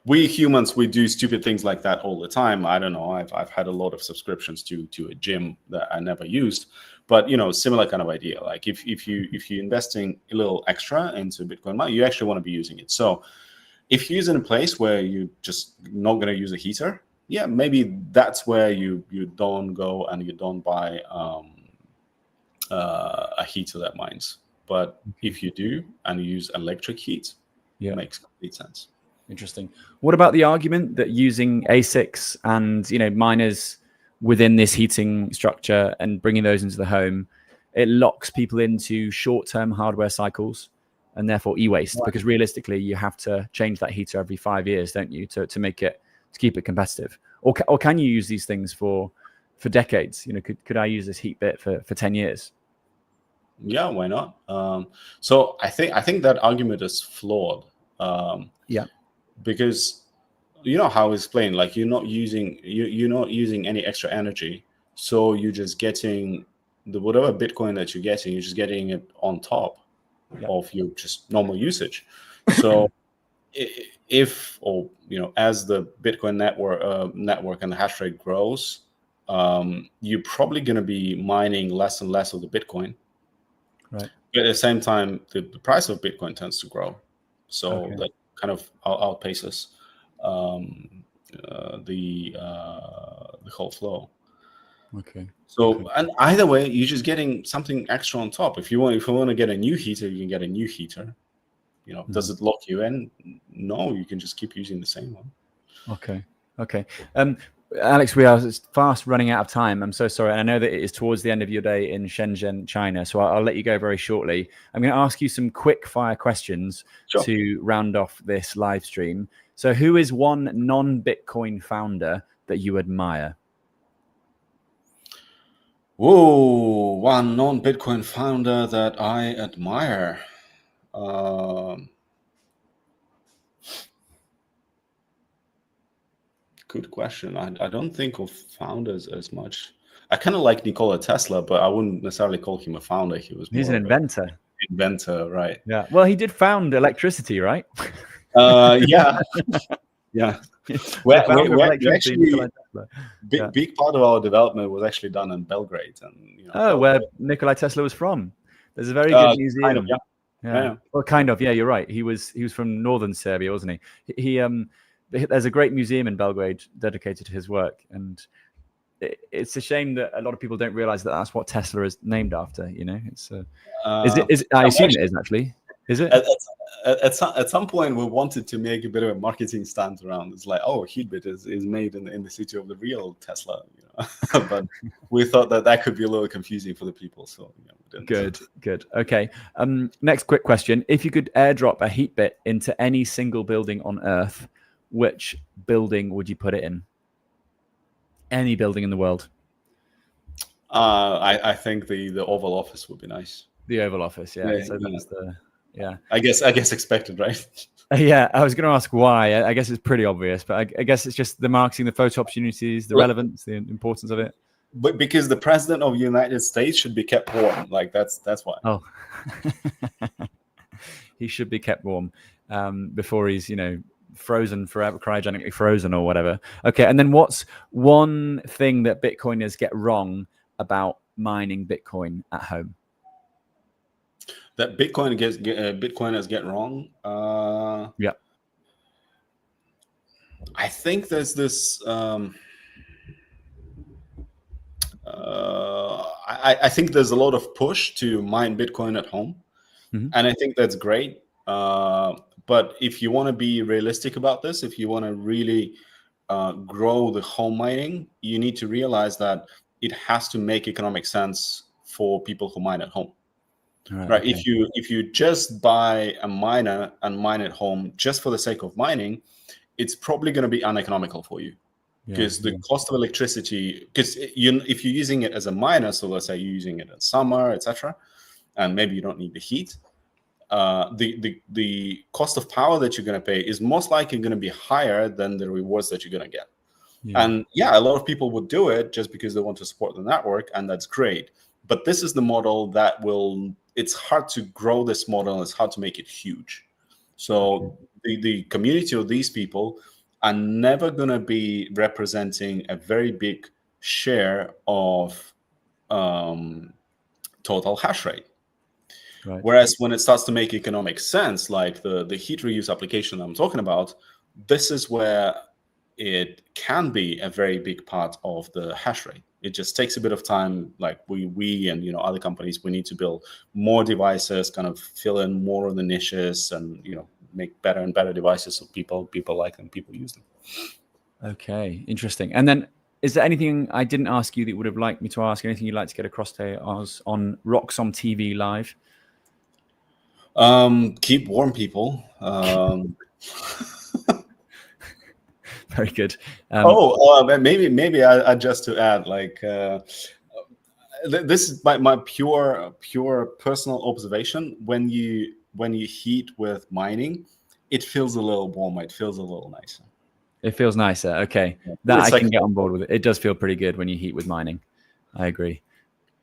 We humans, we do stupid things like that all the time. I don't know. I've had a lot of subscriptions to a gym that I never used, but you know, similar kind of idea. Like if you're investing a little extra into Bitcoin mining, you actually want to be using it. So if you're in a place where you're just not going to use a heater, yeah, maybe that's where you don't go and you don't buy a heater that mines. But if you do and you use electric heat, it makes complete sense. Interesting. What about the argument that using ASICs and, you know, miners within this heating structure and bringing those into the home, it locks people into short-term hardware cycles and therefore e-waste? Because realistically, you have to change that heater every 5 years, don't you, to make it, to keep it competitive? Or can you use these things for decades? You know, could I use this heat bit for 10 years? Yeah, why not? So I think that argument is flawed. Because you know how it's explained, like you're not using any extra energy, so you're just getting the whatever Bitcoin that you're getting, you're just getting it on top of your just normal usage. So if, or you know, as the Bitcoin network and the hash rate grows, you're probably going to be mining less and less of the Bitcoin. Right. But at the same time, the price of Bitcoin tends to grow, so that kind of outpaces the whole flow. Okay. So and either way, you're just getting something extra on top. If you want to get a new heater, you can get a new heater. You know, does it lock you in? No, you can just keep using the same one. Okay. Alex, we are fast running out of time. I'm so sorry. And I know that it is towards the end of your day in Shenzhen, China. So I'll let you go very shortly. I'm going to ask you some quick fire questions to round off this live stream. So who is one non-Bitcoin founder that you admire? Whoa, one non-Bitcoin founder that I admire. Good question. I don't think of founders as much. I kind of like Nikola Tesla, but I wouldn't necessarily call him a founder. He's an inventor. Inventor, right? Yeah. Well, he did found electricity, right? Yeah. Well, actually, big part of our development was actually done in Belgrade, and you know, where Nikola Tesla was from. There's a very good museum. Kind of, yeah. Well, kind of, yeah. You're right. He was from northern Serbia, wasn't he? There's a great museum in Belgrade dedicated to his work, and it's a shame that a lot of people don't realize that that's what Tesla is named after. You know, it's I assume it is actually. Is it? At some point, we wanted to make a bit of a marketing stunt around. It's like, oh, Heatbit is made in the city of the real Tesla, you know? But we thought that could be a little confusing for the people, so you know, we didn't. Good. Okay. Next quick question: if you could airdrop a Heatbit into any single building on Earth, which building would you put it in? Any building in the world. I think the Oval Office would be nice. The Oval Office, yeah. So that's I guess expected, right? Yeah, I was going to ask why. I guess it's pretty obvious, but I guess it's just the marketing, the photo opportunities, the relevance, the importance of it. but because the president of the United States should be kept warm. Like that's why. Oh, he should be kept warm before he's, frozen forever, cryogenically frozen or whatever. Okay, and then what's one thing that Bitcoiners get wrong about mining Bitcoin at home? That Bitcoiners get wrong. Yeah. I think there's this. I think there's a lot of push to mine Bitcoin at home, and I think that's great. But if you want to be realistic about this, if you want to really grow the home mining, you need to realize that it has to make economic sense for people who mine at home. Right. Okay. If you just buy a miner and mine at home just for the sake of mining, it's probably going to be uneconomical for you. Because the cost of electricity, because if you're using it as a miner, so let's say you're using it in summer, etc., and maybe you don't need the heat, the cost of power that you're going to pay is most likely going to be higher than the rewards that you're going to get. And a lot of people would do it just because they want to support the network, and that's great. But this is the model that it's hard to grow this model. It's hard to make it huge. So the community of these people are never going to be representing a very big share of total hash rate. Right. Whereas when it starts to make economic sense, like the heat reuse application I'm talking about, this is where it can be a very big part of the hash rate. It just takes a bit of time. Like we and other companies, we need to build more devices, kind of fill in more of the niches, and make better and better devices so people like them, people use them. Okay, interesting. And then, is there anything I didn't ask you that you would have liked me to ask? Anything you'd like to get across to us on Roxom TV Live? Keep warm, people. Very good. Maybe I just to add, like, this is my pure personal observation. When you heat with mining, it feels a little warmer. It feels a little nicer. It feels nicer. Okay, that I can get on board with it. It does feel pretty good when you heat with mining. I agree.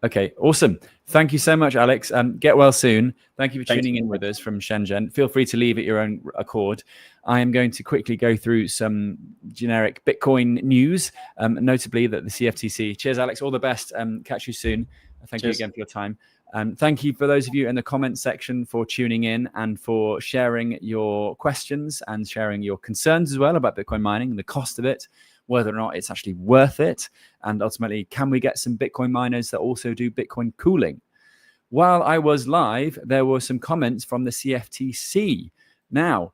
Okay, awesome. Thank you so much, Alex. Get well soon. Thank you for tuning in with us from Shenzhen. Feel free to leave at your own accord. I am going to quickly go through some generic Bitcoin news, notably that the CFTC. Cheers, Alex. All the best. Catch you soon. Thank you again for your time. Thank you for those of you in the comment section for tuning in and for sharing your questions and sharing your concerns as well about Bitcoin mining and the cost of it, whether or not it's actually worth it, and ultimately, can we get some Bitcoin miners that also do Bitcoin cooling? While I was live, there were some comments from the CFTC. Now,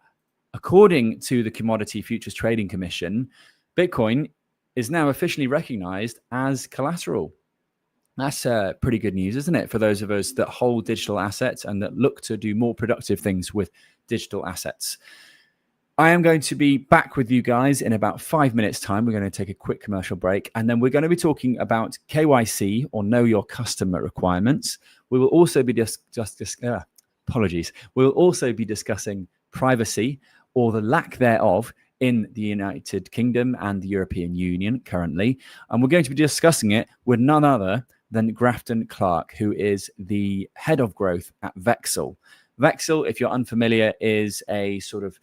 according to the Commodity Futures Trading Commission, Bitcoin is now officially recognized as collateral. That's pretty good news, isn't it, for those of us that hold digital assets and that look to do more productive things with digital assets. I am going to be back with you guys in about 5 minutes' time. We're going to take a quick commercial break, and then we're going to be talking about KYC, or Know Your Customer requirements. We will also be We will also be discussing privacy, or the lack thereof, in the United Kingdom and the European Union currently. And we're going to be discussing it with none other than Grafton Clark, who is the head of growth at Vexel. Vexel, if you're unfamiliar, is a sort of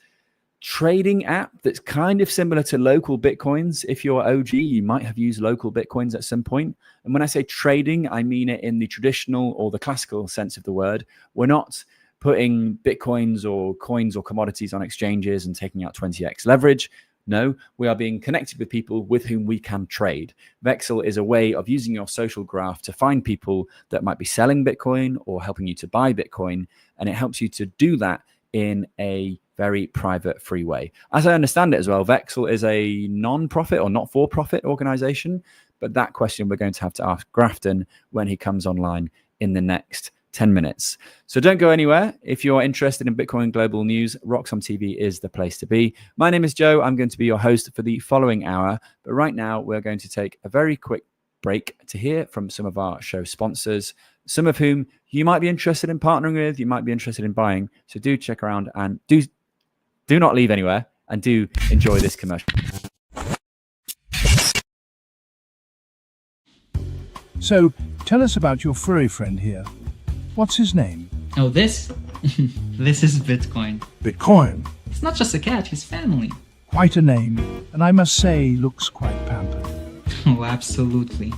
trading app that's kind of similar to local Bitcoins. If you're OG, you might have used local Bitcoins at some point. And when I say trading, I mean it in the traditional or the classical sense of the word. We're not putting Bitcoins or coins or commodities on exchanges and taking out 20x leverage. No, we are being connected with people with whom we can trade. Vexel is a way of using your social graph to find people that might be selling Bitcoin or helping you to buy Bitcoin. And it helps you to do that in a very private, free way. As I understand it as well, Vexel is a non-profit or not-for-profit organization. But that question we're going to have to ask Grafton when he comes online in the next 10 minutes. So don't go anywhere. If you're interested in Bitcoin global news, Roxom TV is the place to be. My name is Joe. I'm going to be your host for the following hour. But right now, we're going to take a very quick break to hear from some of our show sponsors, some of whom you might be interested in partnering with, you might be interested in buying. So do check around and do not leave anywhere, and do enjoy this commercial. So, tell us about your furry friend here. What's his name? Oh, this? This is Bitcoin. Bitcoin. It's not just a cat, he's family. Quite a name, and I must say, looks quite pampered. Oh, absolutely.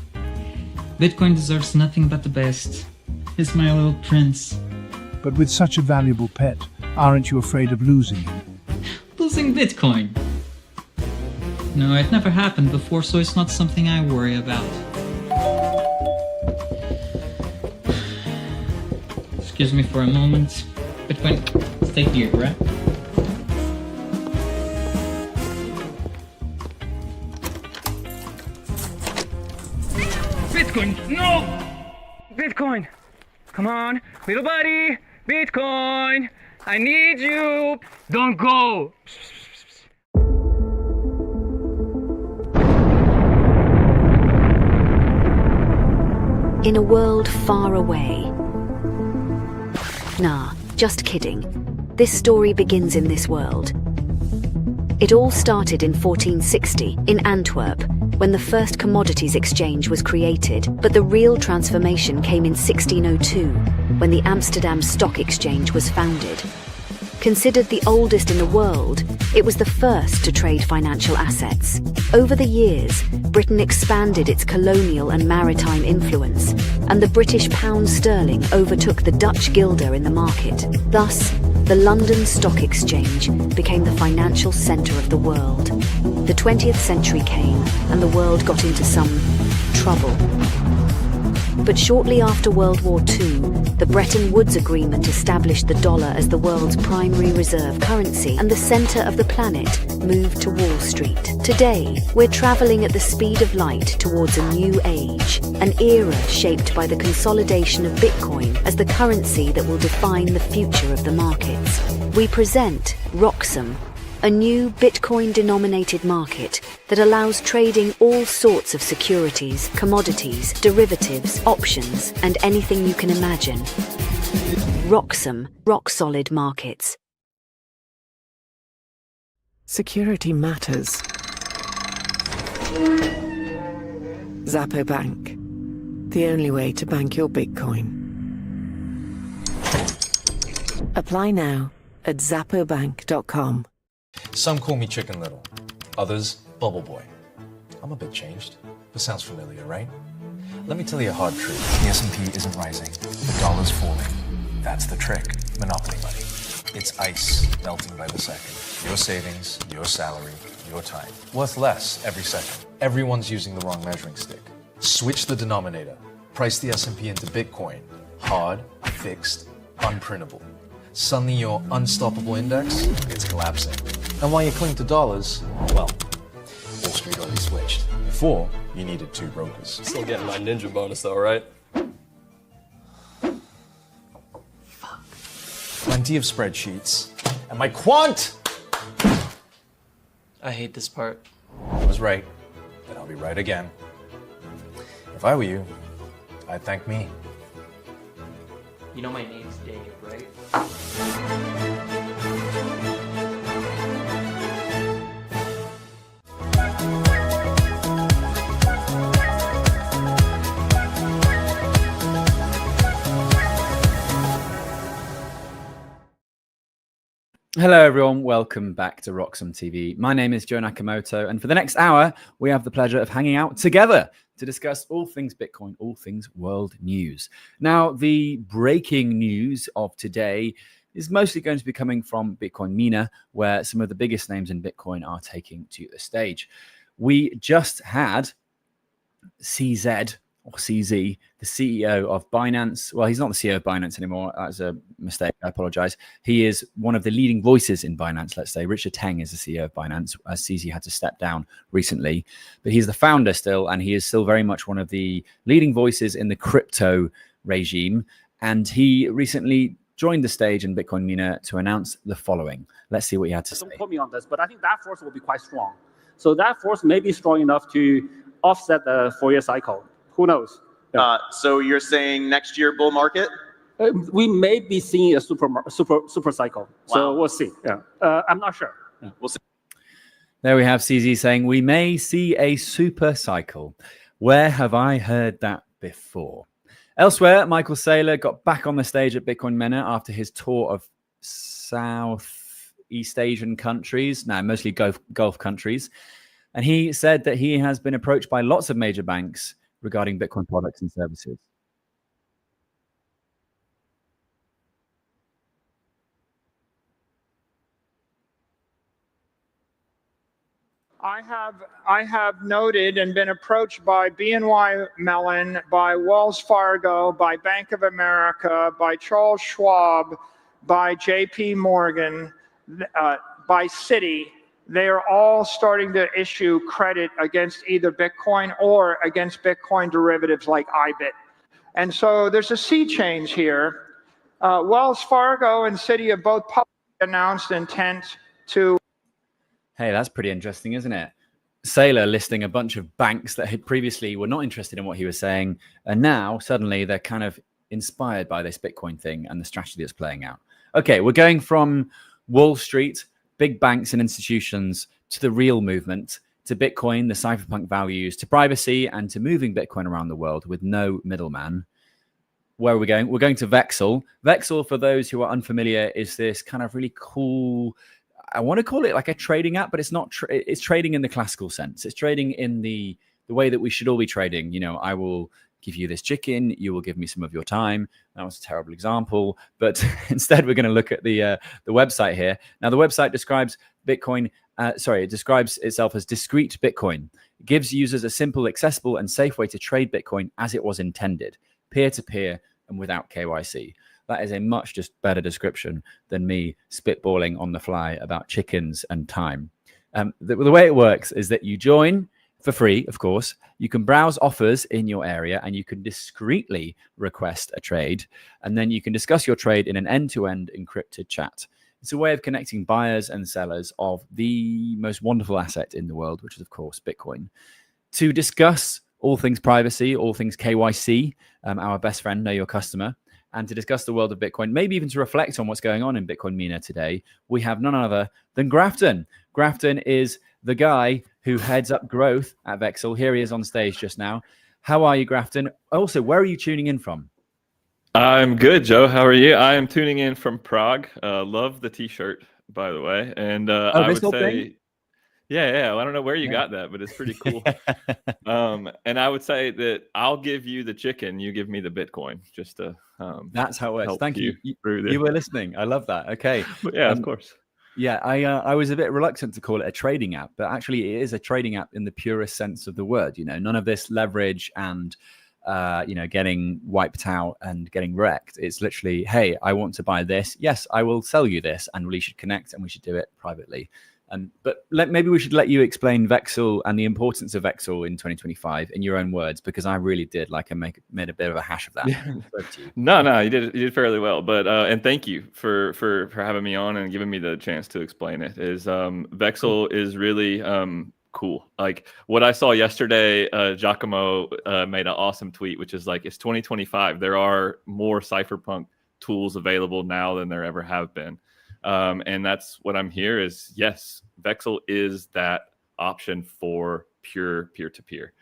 Bitcoin deserves nothing but the best. He's my little prince. But with such a valuable pet, aren't you afraid of losing him? Losing Bitcoin? No, it never happened before, so it's not something I worry about. Excuse me for a moment. Bitcoin, stay here, right? Bitcoin, no! Bitcoin, come on, little buddy, Bitcoin, I need you. Don't go. In a world far away. Nah, just kidding. This story begins in this world. It all started in 1460 in Antwerp, when the first commodities exchange was created, but the real transformation came in 1602, when the Amsterdam Stock Exchange was founded. Considered the oldest in the world, it was the first to trade financial assets. Over the years, Britain expanded its colonial and maritime influence, and the British pound sterling overtook the Dutch guilder in the market. Thus, the London Stock Exchange became the financial centre of the world. The 20th century came, and the world got into some trouble. But shortly after World War II, the Bretton Woods Agreement established the dollar as the world's primary reserve currency, and the centre of the planet moved to Wall Street. Today, we're travelling at the speed of light towards a new age, an era shaped by the consolidation of Bitcoin as the currency that will define the future of the markets. We present Roxum, a new Bitcoin-denominated market that allows trading all sorts of securities, commodities, derivatives, options, and anything you can imagine. Roxum, rock-solid markets. Security matters. Zappo Bank, the only way to bank your Bitcoin. Apply now at zappobank.com. Some call me Chicken Little, others Bubble Boy. I'm a bit changed, but sounds familiar, right? Let me tell you a hard truth. The S&P isn't rising, the dollar's falling. That's the trick. Monopoly money. It's ice melting by the second. Your savings, your salary, your time. Worth less every second. Everyone's using the wrong measuring stick. Switch the denominator. Price the S&P into Bitcoin. Hard, fixed, unprintable. Suddenly your unstoppable index, it's collapsing. And while you cling to dollars, well, Wall Street already switched. Before, you needed two brokers. Still getting my ninja bonus though, right? Fuck. Plenty of spreadsheets. And my quant! I hate this part. I was right, but I'll be right again. If I were you, I'd thank me. You know my name's Dave, right? Hello, everyone. Welcome back to Roxum TV. My name is Joe Nakamoto, and for the next hour, we have the pleasure of hanging out together to discuss all things Bitcoin, all things world news. Now, the breaking news of today is mostly going to be coming from Bitcoin Mina, where some of the biggest names in Bitcoin are taking to the stage. We just had CZ, or CZ, the CEO of Binance. Well, he's not the CEO of Binance anymore. That's a mistake. I apologize. He is one of the leading voices in Binance, let's say. Richard Teng is the CEO of Binance, as CZ had to step down recently. But he's the founder still, and he is still very much one of the leading voices in the crypto regime. And he recently joined the stage in Bitcoin Mina to announce the following. Let's see what he had to say. Don't quote me on this, but I think that force will be quite strong. So that force may be strong enough to offset the 4-year cycle. Who knows? Yeah. So you're saying next year bull market? We may be seeing a super cycle. Wow. So we'll see. Yeah, I'm not sure. Yeah. We'll see. There we have CZ saying we may see a super cycle. Where have I heard that before. Elsewhere, Michael Saylor got back on the stage at Bitcoin Mena after his tour of Southeast Asian countries, mostly Gulf countries. And he said that he has been approached by lots of major banks regarding Bitcoin products and services. I have noted and been approached by BNY Mellon, by Wells Fargo, by Bank of America, by Charles Schwab, by JP Morgan, by Citi. They are all starting to issue credit against either Bitcoin or against Bitcoin derivatives like IBIT. And so there's a sea change here. Wells Fargo and Citi have both publicly announced intent to. Hey, that's pretty interesting, isn't it? Saylor listing a bunch of banks that had previously were not interested in what he was saying, and now suddenly they're kind of inspired by this Bitcoin thing and the strategy that's playing out. Okay, we're going from Wall Street, big banks and institutions, to the real movement, to Bitcoin, the cypherpunk values, to privacy, and to moving Bitcoin around the world with no middleman. Where are we going? We're going to Vexel. Vexel, for those who are unfamiliar, is this kind of really cool, I want to call it like a trading app, but it's not. It's trading in the classical sense. It's trading in the way that we should all be trading. You know, I will give you this chicken, you will give me some of your time. That was a terrible example, but instead we're going to look at the website here. Now, the website describes Bitcoin. It describes itself as discrete Bitcoin. It gives users a simple, accessible, and safe way to trade Bitcoin as it was intended, peer-to-peer and without KYC. That is a much just better description than me spitballing on the fly about chickens and time. The way it works is that you join for free, of course. You can browse offers in your area and you can discreetly request a trade. And then you can discuss your trade in an end-to-end encrypted chat. It's a way of connecting buyers and sellers of the most wonderful asset in the world, which is, of course, Bitcoin. To discuss all things privacy, all things KYC, our best friend, Know Your Customer, and to discuss the world of Bitcoin, maybe even to reflect on what's going on in Bitcoin Mena today, we have none other than Grafton. Grafton is the guy who heads up growth at Vexel. Here he is on stage just now. How are you, Grafton? Also, where are you tuning in from? I'm good, Joe. How are you? I am tuning in from Prague. Love the T-shirt, by the way. And I would say, yeah. I don't know where you got that, but it's pretty cool. And I would say that I'll give you the chicken, you give me the Bitcoin, just to. That's how it works. Thank you. You were listening. I love that. Okay. Yeah, of course. Yeah, I was a bit reluctant to call it a trading app, but actually it is a trading app in the purest sense of the word. You know, none of this leverage and getting wiped out and getting wrecked. It's literally, hey, I want to buy this. Yes, I will sell you this, and we should connect and we should do it privately. But maybe we should let you explain Vexel and the importance of Vexel in 2025 in your own words, because I really did made a bit of a hash of that. No, you did fairly well. But and thank you for having me on and giving me the chance to explain it. Vexel is really cool. Like what I saw yesterday, Giacomo made an awesome tweet, which is like, it's 2025. There are more cypherpunk tools available now than there ever have been. And that's what I'm here is, yes, Vexel is that option for pure peer-to-peer.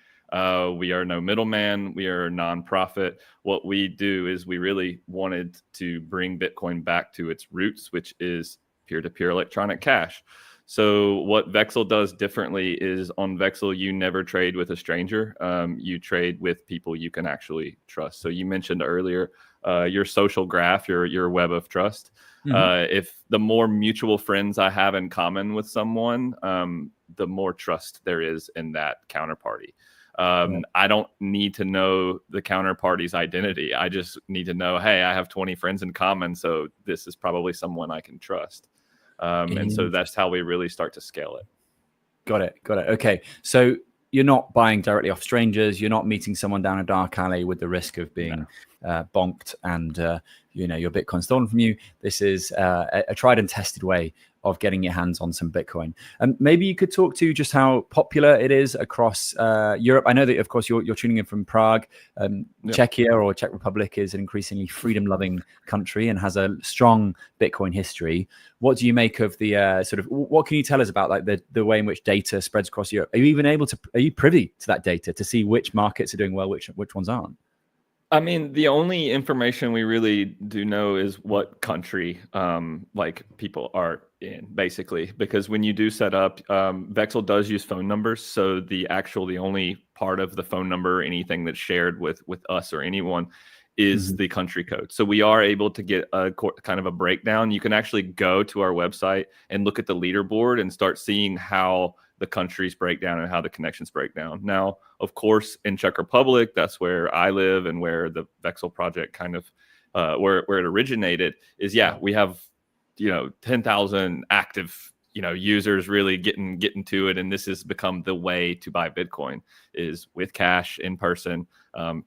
We are no middleman. We are a nonprofit. What we do is we really wanted to bring Bitcoin back to its roots, which is peer-to-peer electronic cash. So what Vexel does differently is on Vexel, you never trade with a stranger. You trade with people you can actually trust. So you mentioned earlier your social graph, your web of trust. If the more mutual friends I have in common with someone, the more trust there is in that counterparty. I don't need to know the counterparty's identity. I just need to know, hey, I have 20 friends in common, so this is probably someone I can trust. And so that's how we really start to scale it. Got it. Okay. So you're not buying directly off strangers. You're not meeting someone down a dark alley with the risk of being bonked and your Bitcoin stolen from you. This is a tried and tested way of getting your hands on some Bitcoin. And maybe you could talk to just how popular it is across Europe. I know that, of course, you're tuning in from Prague. Czechia or Czech Republic is an increasingly freedom-loving country and has a strong Bitcoin history. What do you make of the what can you tell us about like the way in which data spreads across Europe? Are you privy to that data to see which markets are doing well, which ones aren't? I mean, the only information we really do know is what country like people are in, basically, because when you do set up, Vexel does use phone numbers. So the only part of the phone number, anything that's shared with us or anyone, is the country code. So we are able to get a kind of a breakdown. You can actually go to our website and look at the leaderboard and start seeing how the countries break down and how the connections break down. Now, of course, in Czech Republic, that's where I live and where the Vexel project kind of where it originated is. We have 10,000 active users really getting to it, and this has become the way to buy Bitcoin is with cash in person,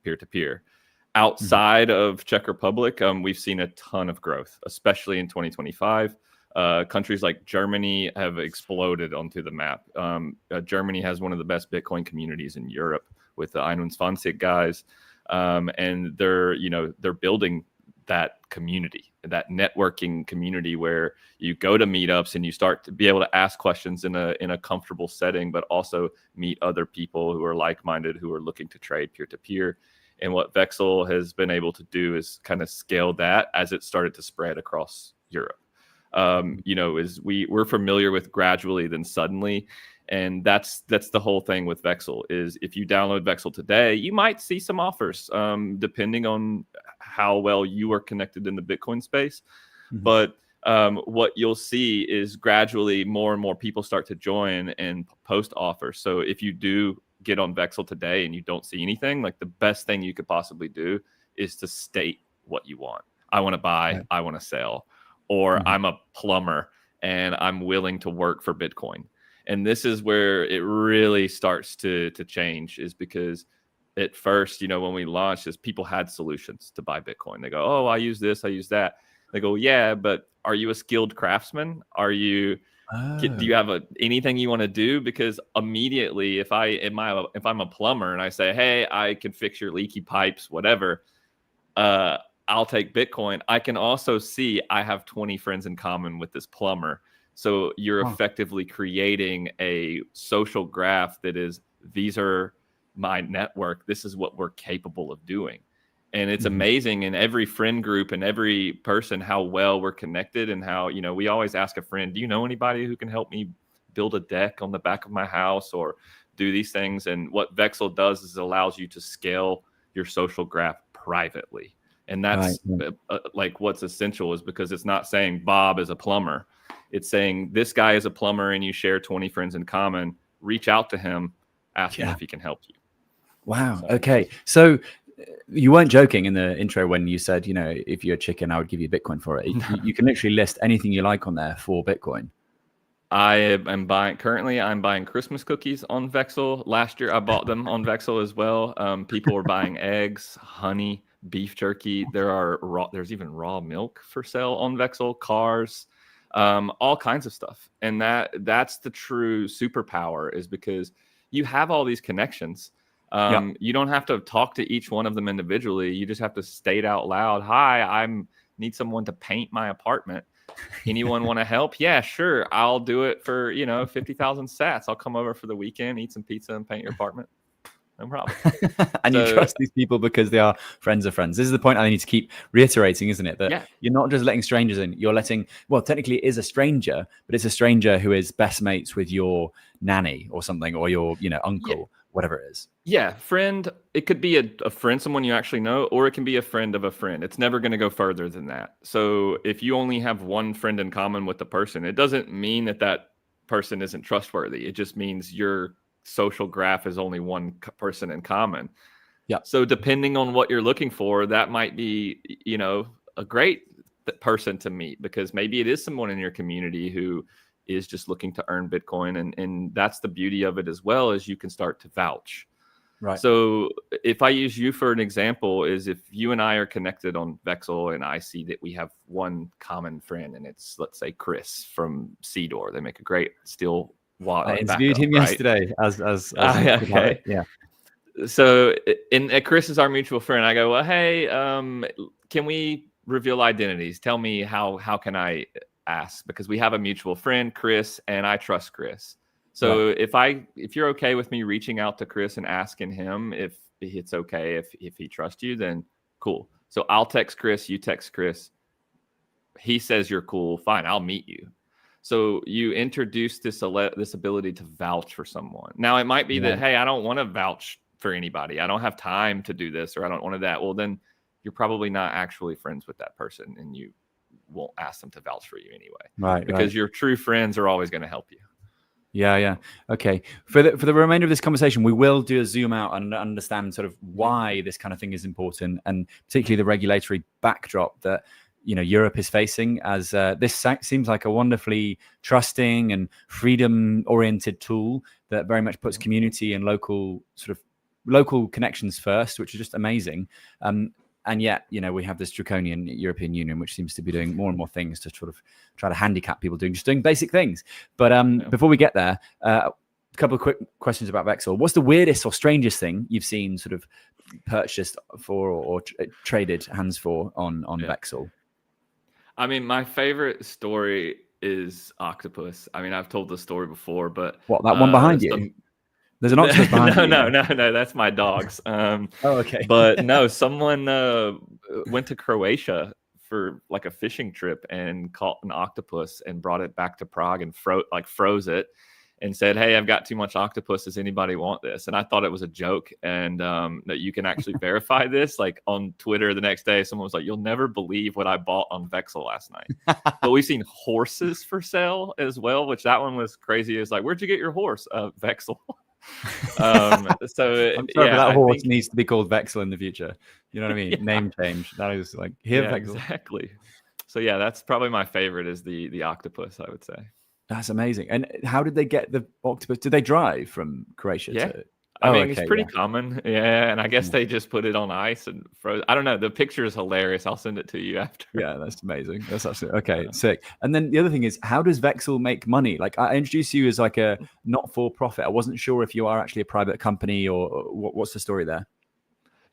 peer to peer. Outside of Czech Republic, we've seen a ton of growth, especially in 2025. Countries like Germany have exploded onto the map. Germany has one of the best Bitcoin communities in Europe with the 21 guys, and they're building that community, that networking community where you go to meetups and you start to be able to ask questions in a comfortable setting, but also meet other people who are like-minded, who are looking to trade peer to peer. And what Vexel has been able to do is kind of scale that as it started to spread across Europe. We're familiar with gradually then suddenly, and that's the whole thing with Vexel is if you download Vexel today, you might see some offers depending on how well you are connected in the Bitcoin space. But what you'll see is gradually more and more people start to join and post offers. So if you do get on Vexel today and you don't see anything, like the best thing you could possibly do is to state what you want. I want to buy, I want to sell, or I'm a plumber and I'm willing to work for Bitcoin. And this is where it really starts to change, is because at first, when we launched this, people had solutions to buy Bitcoin. They go, oh, I use this, I use that. They go, yeah, but are you a skilled craftsman? Are you, do you have anything you want to do? Because immediately if I'm a plumber and I say, hey, I can fix your leaky pipes, whatever, I'll take Bitcoin. I can also see I have 20 friends in common with this plumber. So you're effectively creating a social graph that is, these are my network. This is what we're capable of doing. And it's amazing in every friend group and every person how well we're connected, and how, we always ask a friend, do you know anybody who can help me build a deck on the back of my house or do these things? And what Vexel does is it allows you to scale your social graph privately. And that's like what's essential, is because it's not saying Bob is a plumber. It's saying this guy is a plumber and you share 20 friends in common. Reach out to him, ask him if he can help you. Wow. Okay. So you weren't joking in the intro when you said, if you're a chicken, I would give you Bitcoin for it. You can literally list anything you like on there for Bitcoin. I'm buying Christmas cookies on Vexel. Last year, I bought them on Vexel as well. People were buying eggs, honey, beef jerky. There's even raw milk for sale on Vexel, cars, all kinds of stuff. And that's the true superpower, is because you have all these connections. You don't have to talk to each one of them individually. You just have to state out loud, hi, I need someone to paint my apartment. Anyone want to help? Yeah, sure. I'll do it for, 50,000 sats. I'll come over for the weekend, eat some pizza and paint your apartment. No problem. And you trust these people because they are friends of friends. This is the point I need to keep reiterating, isn't it? That you're not just letting strangers in. You're letting, well, technically it is a stranger, but it's a stranger who is best mates with your nanny or something, or your, uncle, whatever it is. Yeah, friend. It could be a friend, someone you actually know, or it can be a friend of a friend. It's never going to go further than that. So if you only have one friend in common with the person, it doesn't mean that person isn't trustworthy. It just means your social graph is only one person in common. Yeah. So depending on what you're looking for, that might be, a great person to meet, because maybe it is someone in your community who is just looking to earn Bitcoin. And that's the beauty of it as well, is you can start to vouch. Right. So if I use you for an example, is if you and I are connected on Vexel and I see that we have one common friend, and it's, let's say, Chris from Seedor. They make a great steel wallet. I interviewed him yesterday as okay. Yeah. So Chris is our mutual friend. I go, well, hey, can we reveal identities? Tell me how can I ask? Because we have a mutual friend, Chris, and I trust Chris. So if you're okay with me reaching out to Chris and asking him if it's okay, if he trusts you, then cool. So I'll text Chris, you text Chris. He says you're cool, fine, I'll meet you. So you introduce this ability to vouch for someone. Now it might be that, hey, I don't want to vouch for anybody. I don't have time to do this, or I don't want to that. Well, then you're probably not actually friends with that person, and you won't ask them to vouch for you anyway. Right. Because your true friends are always going to help you. Yeah. Okay. For the remainder of this conversation, we will do a zoom out and understand sort of why this kind of thing is important, and particularly the regulatory backdrop that Europe is facing, as this seems like a wonderfully trusting and freedom-oriented tool that very much puts community and local connections first, which is just amazing. And yet, we have this draconian European Union, which seems to be doing more and more things to sort of try to handicap people doing basic things. But before we get there, a couple of quick questions about Vexel. What's the weirdest or strangest thing you've seen sort of purchased for or traded hands for on Vexel? I mean, my favorite story is octopus. I mean, I've told the story before, but what, that one behind you? There's an octopus behind you. No, that's my dogs. Okay. But no, someone went to Croatia for like a fishing trip and caught an octopus and brought it back to Prague and froze it and said, "Hey, I've got too much octopus. Does anybody want this?" And I thought it was a joke, and that you can actually verify this. Like on Twitter the next day, someone was like, "You'll never believe what I bought on Vexel last night." But we've seen horses for sale as well, which that one was crazy. It's like, "Where'd you get your horse?" Vexel. So I'm sorry, but that horse needs to be called Vexel in the future. You know what I mean? Name change. That is like Vexel. Exactly. So yeah, that's probably my favorite is the octopus, I would say. That's amazing. And how did they get the octopus? Did they drive from Croatia to? I mean, it's pretty common. Yeah. And I guess they just put it on ice and froze. I don't know. The picture is hilarious. I'll send it to you after. Yeah, that's amazing. That's absolutely okay. Sick. And then the other thing is, how does Vexel make money? Like, I introduced you as like a not-for-profit. I wasn't sure if you are actually a private company or what's the story there.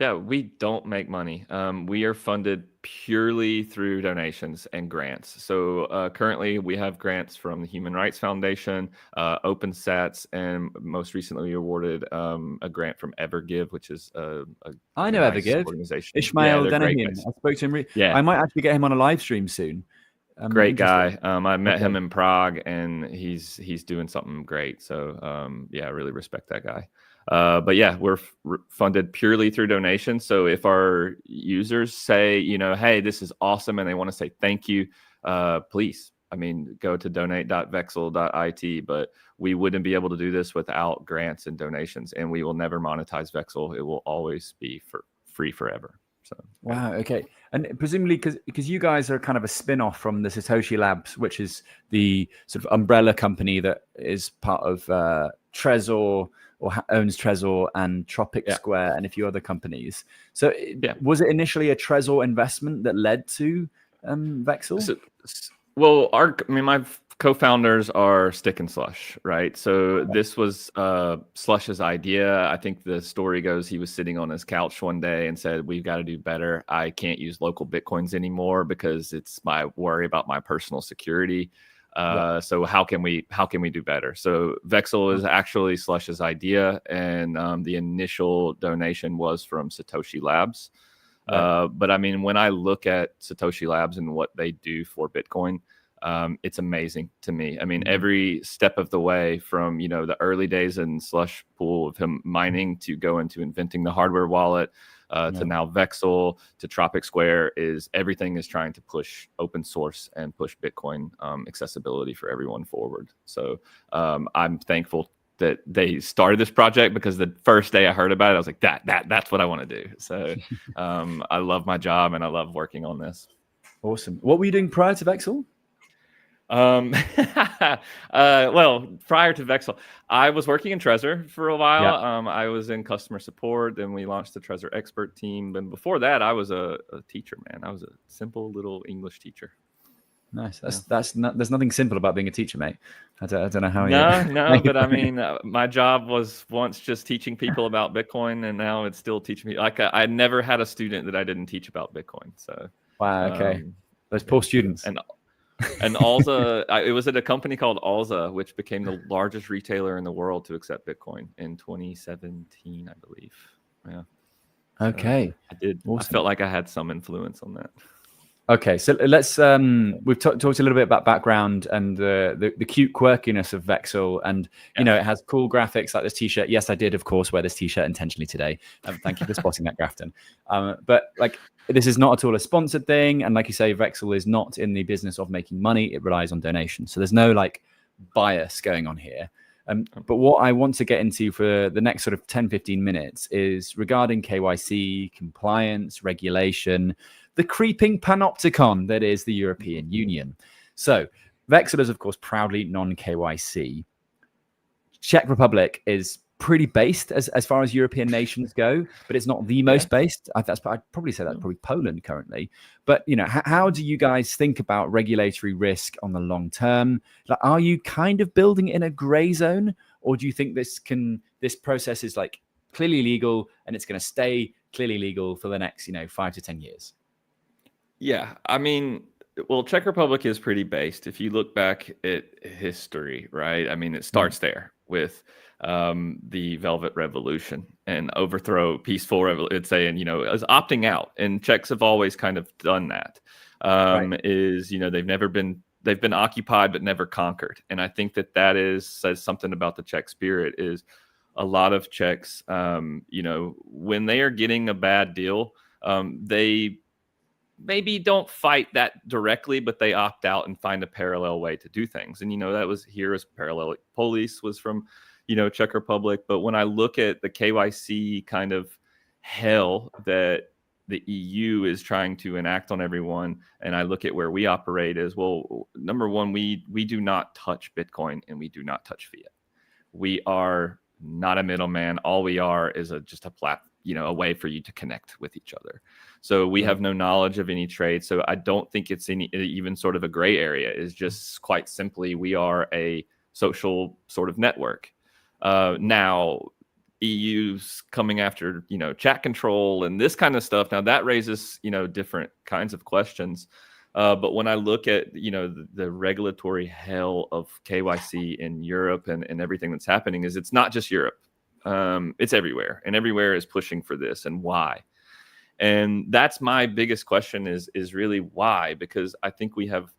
Yeah, we don't make money. We are funded purely through donations and grants. So currently we have grants from the Human Rights Foundation, OpenSats, and most recently we awarded a grant from Evergive, which is I know Evergive organization. Ishmael Denahian. I spoke to him. I might actually get him on a live stream soon. Great guy. I met him in Prague, and he's doing something great. So yeah, I really respect that guy. But yeah, we're funded purely through donations. So if our users say, hey, this is awesome, and they want to say thank you, please, go to donate.vexel.it. But we wouldn't be able to do this without grants and donations, and we will never monetize Vexel. It will always be free forever. So wow, okay. And presumably because you guys are kind of a spin-off from the Satoshi Labs, which is the sort of umbrella company that is part of Trezor, or owns Trezor and Tropic Square and a few other companies. So was it initially a Trezor investment that led to Vexel? My co-founders are Stick and Slush, right? So this was Slush's idea. I think the story goes he was sitting on his couch one day and said, "We've got to do better. I can't use local Bitcoins anymore because it's my worry about my personal security. So how can we do better?" So Vexel is actually Slush's idea, and the initial donation was from Satoshi Labs. But when I look at Satoshi Labs and what they do for Bitcoin, it's amazing to me. Every step of the way from the early days in Slush Pool of him mining to go into inventing the hardware wallet, to now Vexel to Tropic Square, everything is trying to push open source and push Bitcoin accessibility for everyone forward. So I'm thankful that they started this project, because the first day I heard about it, I was like, that's what I want to do. So I love my job and I love working on this. Awesome. What were you doing prior to Vexel? Well, prior to Vexel, I was working in Trezor for a while. I was in customer support. Then we launched the Trezor expert team. And before that, I was a teacher, man. I was a simple little English teacher. Nice. There's nothing simple about being a teacher, mate. I don't know how. No, but my job was once just teaching people about Bitcoin, and now it's still teaching me. Like I never had a student that I didn't teach about Bitcoin. So wow. Okay. Those poor students. And And Alza, it was at a company called Alza, which became the largest retailer in the world to accept Bitcoin in 2017, I believe. Yeah. Okay. I did. Awesome. I felt like I had some influence on that. Okay, so let's we've talked a little bit about background and the cute quirkiness of Vexel, and you know, it has cool graphics like this t-shirt. Yes, I did of course wear this t-shirt intentionally today. Thank you for spotting that, Grafton. But like, this is not at all a sponsored thing, and like you say, Vexel is not in the business of making money. It relies on donations, so there's no like bias going on here. But what I want to get into for the next sort of 10-15 minutes is regarding KYC, compliance, regulation, the creeping panopticon that is the European Union. So Vexel is, of course, proudly non-KYC. Czech Republic is pretty based as far as European nations go, but it's not the most based. I'd probably say that's probably Poland currently. But you know, how do you guys think about regulatory risk on the long term? Like, are you kind of building in a gray zone, or do you think this process is like clearly legal and it's going to stay clearly legal for the next 5 to 10 years? Yeah, I mean, well, Czech Republic is pretty based. If you look back at history, right? I mean, it starts there with the Velvet Revolution and overthrow, peaceful revolution. It's saying, is opting out, and Czechs have always kind of done that. They've been occupied but never conquered, and I think that says something about the Czech spirit. Is a lot of Czechs, when they are getting a bad deal, they maybe don't fight that directly, but they opt out and find a parallel way to do things. And, that was here as parallel. Police was from, Czech Republic. But when I look at the KYC kind of hell that the EU is trying to enact on everyone, and I look at where we operate as well, number one, we do not touch Bitcoin and we do not touch fiat. We are not a middleman. All we are is just a platform, a way for you to connect with each other. So we have no knowledge of any trade. So I don't think it's even sort of a gray area. Is just quite simply, we are a social sort of network. Now EU's coming after, chat control and this kind of stuff. Now that raises, different kinds of questions. But when I look at, the regulatory hell of KYC in Europe and everything that's happening, it's not just Europe. It's everywhere, and everywhere is pushing for this, and why? And that's my biggest question is really why? Because I think we have,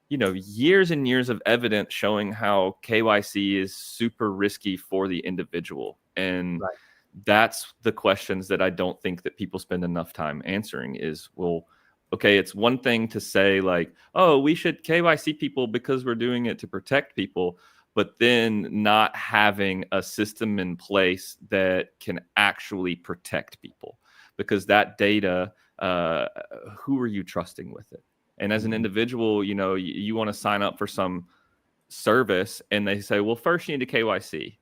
years and years of evidence showing how KYC is super risky for the individual. And that's the questions that I don't think that people spend enough time answering is, well, okay, it's one thing to say like, oh, we should KYC people because we're doing it to protect people, but then not having a system in place that can actually protect people. Because that data, who are you trusting with it? And as an individual, you want to sign up for some service and they say, well, first you need a KYC.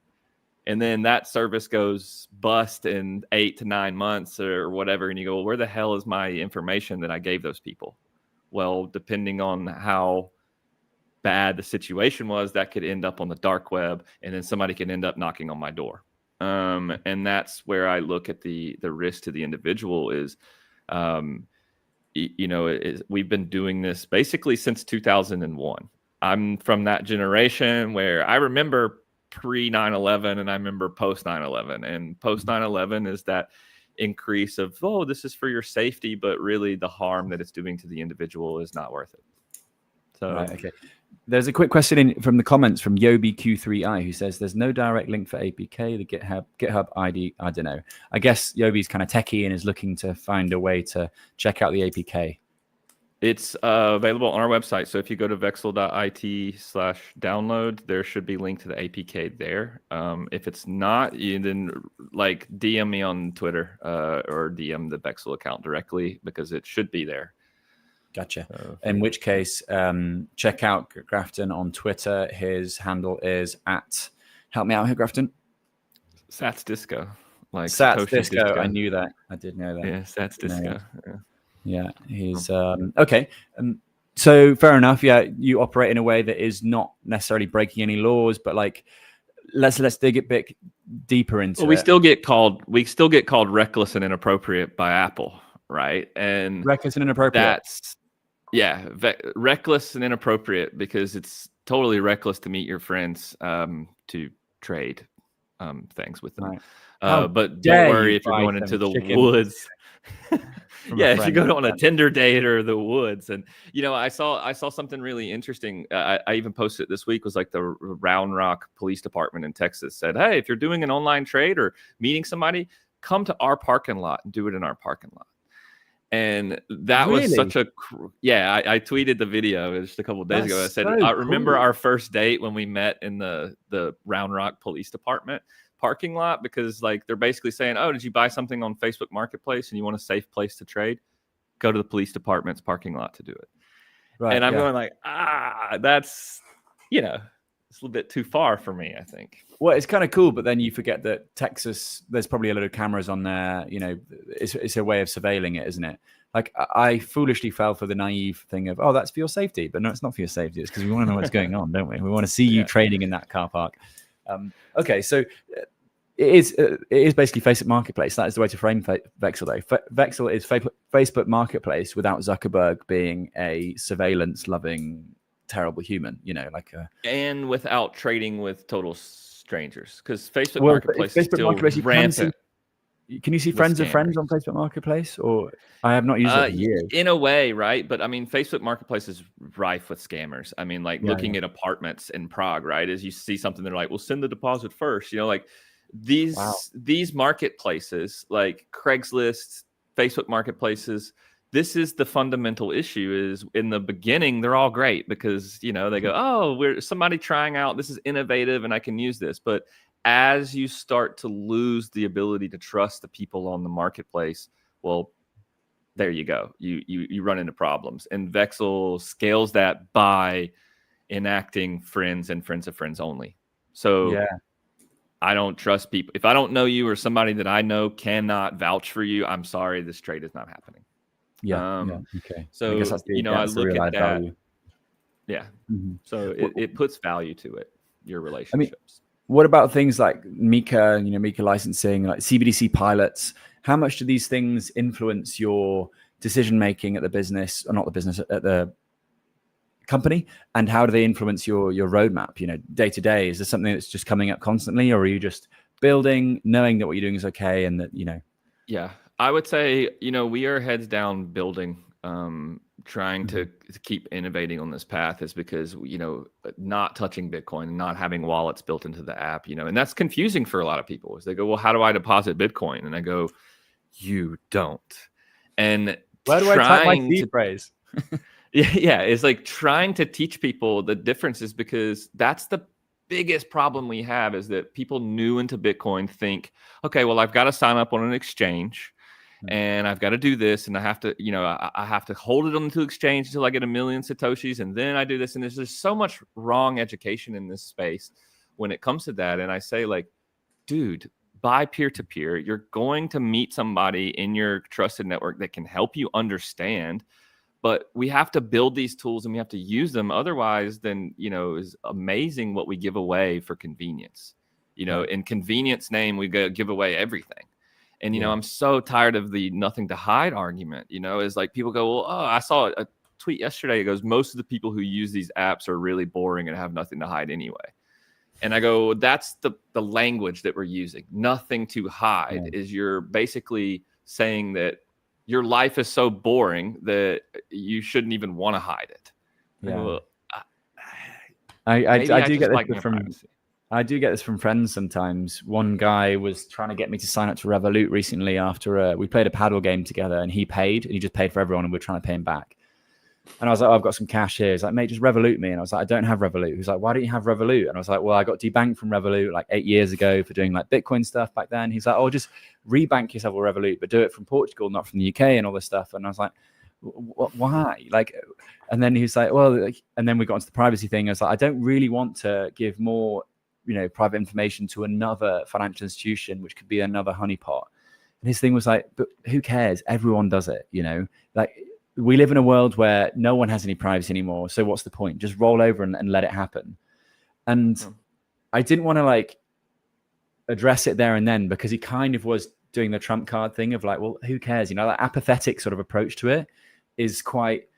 And then that service goes bust in 8 to 9 months or whatever. And you go, well, where the hell is my information that I gave those people? Well, depending on how bad the situation was, that could end up on the dark web, and then somebody could end up knocking on my door. And that's where I look at the risk to the individual is, we've been doing this basically since 2001. I'm from that generation where I remember pre 9/11 and I remember post 9/11, and post 9/11 is that increase of, oh, this is for your safety, but really the harm that it's doing to the individual is not worth it. So, okay. There's a quick question from the comments from YobiQ3i who says there's no direct link for APK, the GitHub ID. I don't know. I guess Yobi's kind of techie and is looking to find a way to check out the APK. It's available on our website. So if you go to vexel.it/download, there should be a link to the APK there. If it's not, then like DM me on Twitter or DM the Vexel account directly because it should be there. Gotcha. In which case, check out Grafton on Twitter. His handle is help me out here, Grafton. Sats Disco. Like Sats Disco. I knew that. I did know that. Yeah, Sats Disco. Yeah, he's okay. So fair enough. Yeah, you operate in a way that is not necessarily breaking any laws, but like, let's dig a bit deeper into it. We still get called reckless and inappropriate by Apple, right? And reckless and inappropriate. Yeah, reckless and inappropriate, because it's totally reckless to meet your friends to trade things with them. Right. But don't dare worry you if you're buy going some into the chicken woods. from a Yeah, if you friend. go on a Tinder date or the woods. And I saw something really interesting. I even posted it this week. Was like the Round Rock Police Department in Texas said, hey, if you're doing an online trade or meeting somebody, come to our parking lot and do it in our parking lot. And that was such a I tweeted the video just a couple of days ago. I said, I remember our first date when we met in the Round Rock Police Department parking lot, because like they're basically saying, oh, did you buy something on Facebook Marketplace and you want a safe place to trade? Go to the police department's parking lot to do it. Right, and I'm going like, that's it's a little bit too far for me, I think. Well, it's kind of cool, but then you forget that Texas, there's probably a lot of cameras on there. It's a way of surveilling it, isn't it? Like I foolishly fell for the naive thing of, oh, that's for your safety. But no, it's not for your safety. It's because we want to know what's going on, don't we? We want to see you trading in that car park. Okay, so it is basically Facebook Marketplace. That is the way to frame Vexel, though. Vexel is Facebook Marketplace without Zuckerberg being a surveillance-loving, terrible human. And without trading with total strangers, because Facebook Marketplace is still rampant. Can you see friends of friends on Facebook Marketplace? Or I have not used it for years. In a way, right? But I mean, Facebook Marketplace is rife with scammers. I mean, like looking at apartments in Prague, right? As you see something, they're like, "Well, send the deposit first." Like these marketplaces, like Craigslist, Facebook Marketplaces. This is the fundamental issue. Is in the beginning, they're all great because they go, "Oh, we're somebody trying out. This is innovative, and I can use this." But as you start to lose the ability to trust the people on the marketplace, well, there you go. You run into problems. And Vexel scales that by enacting friends and friends of friends only. So I don't trust people. If I don't know you or somebody that I know cannot vouch for you, I'm sorry, this trade is not happening. Okay. So I guess that's I look at that. Value. Yeah. Mm-hmm. So it puts value to it, your relationships. I mean, what about things like Mika, Mika licensing, like CBDC pilots? How much do these things influence your decision making at the business, or not the business, at the company? And how do they influence your roadmap? Day to day, is there something that's just coming up constantly, or are you just building, knowing that what you're doing is okay, and that Yeah, I would say we are heads down building. Trying to keep innovating on this path is because not touching Bitcoin, not having wallets built into the app, and that's confusing for a lot of people. Is they go, well, how do I deposit Bitcoin? And I go, you don't. And where do I type my seed phrase? Yeah, it's like trying to teach people the differences, because that's the biggest problem we have, is that people new into Bitcoin think, okay, well, I've got to sign up on an exchange. And I've got to do this, and I have to, I have to hold it on the exchange until I get 1 million Satoshis, and then I do this. And there's just so much wrong education in this space when it comes to that. And I say, like, dude, buy peer-to-peer. You're going to meet somebody in your trusted network that can help you understand. But we have to build these tools and we have to use them. Otherwise, then, is amazing what we give away for convenience. In convenience name, we give away everything. And, I'm so tired of the nothing to hide argument, is like people go, well, I saw a tweet yesterday. It goes, most of the people who use these apps are really boring and have nothing to hide anyway. And I go, that's the language that we're using. Nothing to hide is you're basically saying that your life is so boring that you shouldn't even want to hide it. Yeah. I do get this from privacy. I do get this from friends sometimes. One guy was trying to get me to sign up to Revolut recently after we played a paddle game together, and he paid, and he just paid for everyone, and we're trying to pay him back. And I was like, I've got some cash here. He's like, mate, just Revolut me. And I was like, I don't have Revolut. He's like, why don't you have Revolut? And I was like, well, I got debanked from Revolut like 8 years ago for doing like Bitcoin stuff back then. He's like, oh, just rebank yourself with Revolut, but do it from Portugal, not from the UK and all this stuff. And I was like, why? Like, and then he was like, well, and then we got into the privacy thing. I was like, I don't really want to give more private information to another financial institution, which could be another honeypot. And his thing was like, but who cares? Everyone does it, like we live in a world where no one has any privacy anymore. So what's the point? Just roll over and let it happen. And I didn't want to like address it there and then, because he kind of was doing the trump card thing of like, well, who cares? That apathetic sort of approach to it is quite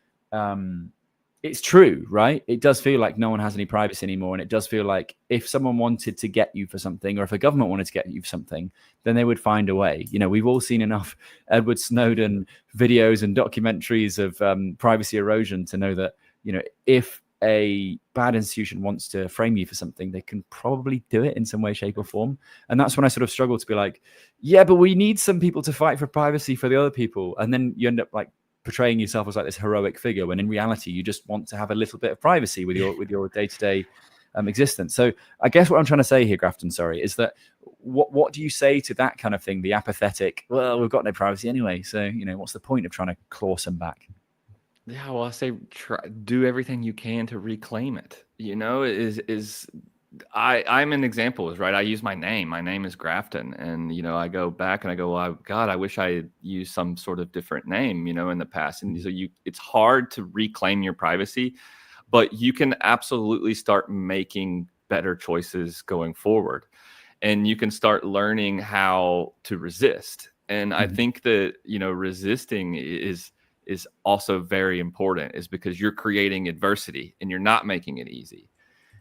it's true, right? It does feel like no one has any privacy anymore. And it does feel like if someone wanted to get you for something, or if a government wanted to get you for something, then they would find a way. You know, we've all seen enough Edward Snowden videos and documentaries of privacy erosion to know that, you know, if a bad institution wants to frame you for something, they can probably do it in some way, shape, or form. And that's when I sort of struggle to be like, yeah, but we need some people to fight for privacy for the other people. And then you end up like portraying yourself as like this heroic figure, when in reality you just want to have a little bit of privacy with your day-to-day existence. So I guess what I'm trying to say here, Grafton, sorry, is that what do you say to that kind of thing? The apathetic, well, we've got no privacy anyway, so you know, what's the point of trying to claw some back? Yeah, well, I say do everything you can to reclaim it. You know, I'm an example, is right. I use my name. My name is Grafton, and you know, I go back and I go, well, God, I wish I had used some sort of different name, you know, in the past. And so it's hard to reclaim your privacy, but you can absolutely start making better choices going forward, and you can start learning how to resist. And I think that, you know, resisting is also very important, is because you're creating adversity and you're not making it easy.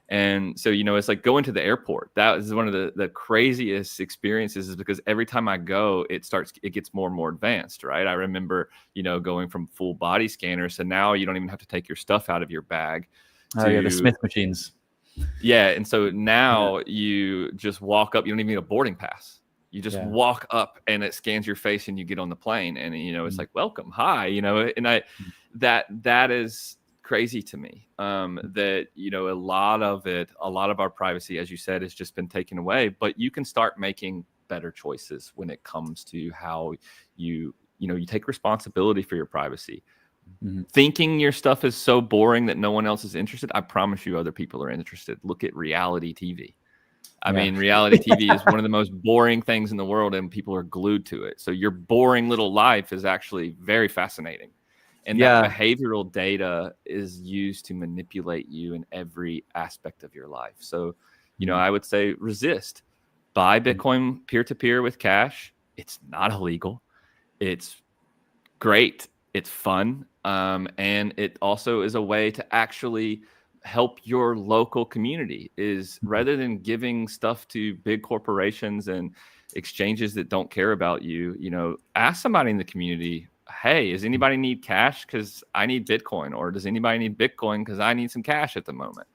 And so, you know, it's like going to the airport. That is one of the craziest experiences, is because every time I go, it gets more and more advanced, right? I remember, you know, going from full body scanners, so now you don't even have to take your stuff out of your bag. Oh yeah, the Smith machines. Yeah, and so now you just walk up. You don't even need a boarding pass. You just walk up and it scans your face and you get on the plane, and you know, it's like, welcome, hi, you know. And that is crazy to me, that, you know, a lot of our privacy, as you said, has just been taken away. But you can start making better choices when it comes to how you take responsibility for your privacy. Thinking your stuff is so boring that no one else is interested, I promise you other people are interested. Look at reality TV. I mean, reality TV is one of the most boring things in the world, and people are glued to it. So your boring little life is actually very fascinating. And that behavioral data is used to manipulate you in every aspect of your life. So, you know, I would say resist. Buy Bitcoin peer-to-peer with cash. It's not illegal. It's great. It's fun. And it also is a way to actually help your local community, is rather than giving stuff to big corporations and exchanges that don't care about you, you know, ask somebody in the community, hey, does anybody need cash? Because I need Bitcoin. Or does anybody need Bitcoin? Because I need some cash at the moment.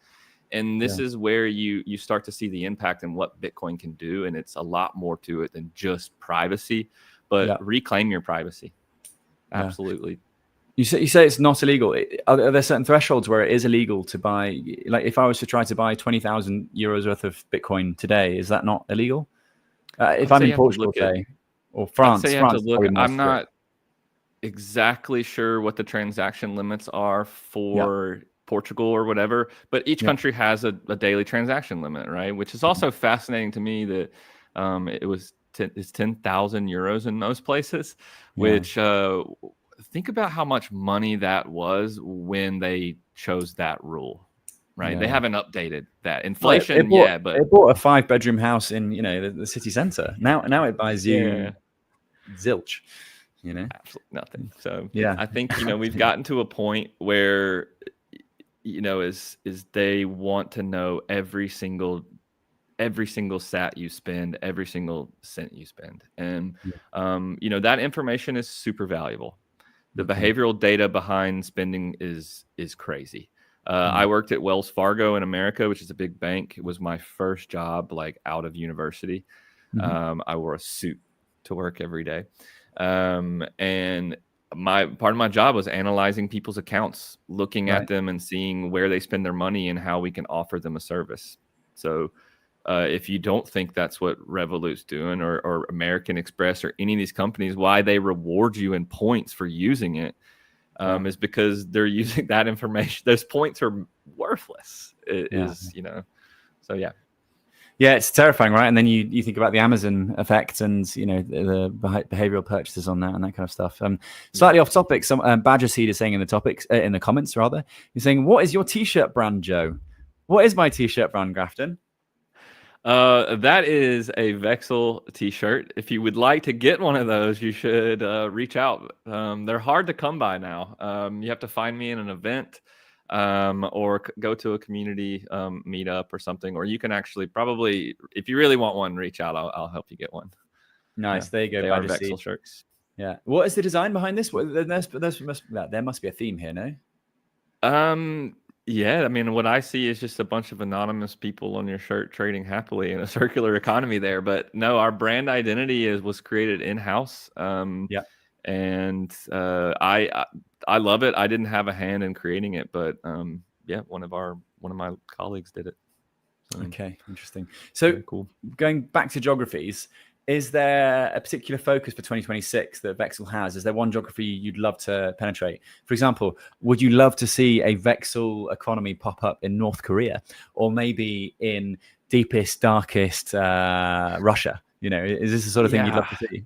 And this is where you start to see the impact and what Bitcoin can do. And it's a lot more to it than just privacy, but reclaim your privacy. Absolutely. You say it's not illegal. Are there certain thresholds where it is illegal to buy? Like, if I was to try to buy 20,000 euros worth of Bitcoin today, is that not illegal? If I'm in Portugal, say, or France, I'm not exactly sure what the transaction limits are for Portugal or whatever, but each country has a daily transaction limit, right? Which is also fascinating to me that it's 10,000 euros in most places, which think about how much money that was when they chose that rule, right? They haven't updated that. Inflation, but it bought a 5-bedroom house in, you know, the city center. Now it buys you zilch, you know, absolutely nothing. So I think, you know, we've gotten to a point where, you know, is they want to know every single sat you spend, every single cent you spend, and you know, that information is super valuable. The behavioral data behind spending is crazy. I worked at Wells Fargo in America, which is a big bank. It was my first job, like, out of university. I wore a suit to work every day, and part of my job was analyzing people's accounts, looking at them and seeing where they spend their money and how we can offer them a service. So if you don't think that's what Revolut's doing, or American Express, or any of these companies, why they reward you in points for using it, is because they're using that information. Those points are worthless. You know, so yeah, it's terrifying, right? And then you think about the Amazon effect, and you know, the behavioral purchases on that and that kind of stuff. Slightly off topic. Some Badger Seed is saying in the comments, he's saying, "What is your t-shirt brand, Joe? What is my t-shirt brand, Grafton?" That is a Vexel t-shirt. If you would like to get one of those, you should reach out. They're hard to come by now. You have to find me in an event or go to a community meetup or something, or you can actually probably, if you really want one, reach out. I'll help you get one. Nice. Yeah, There you go. they are Vexel shirts. Yeah. What is the design behind this? There must be a theme here, no? Yeah, I mean, what I see is just a bunch of anonymous people on your shirt trading happily in a circular economy there. But no, our brand identity was created in-house. Yeah. And I love it. I didn't have a hand in creating it, but yeah, one of my colleagues did it. So, okay, interesting. So cool. Going back to geographies, is there a particular focus for 2026 that Vexel has? Is there one geography you'd love to penetrate? For example, would you love to see a Vexel economy pop up in North Korea, or maybe in deepest, darkest Russia? You know, is this the sort of thing you'd love to see?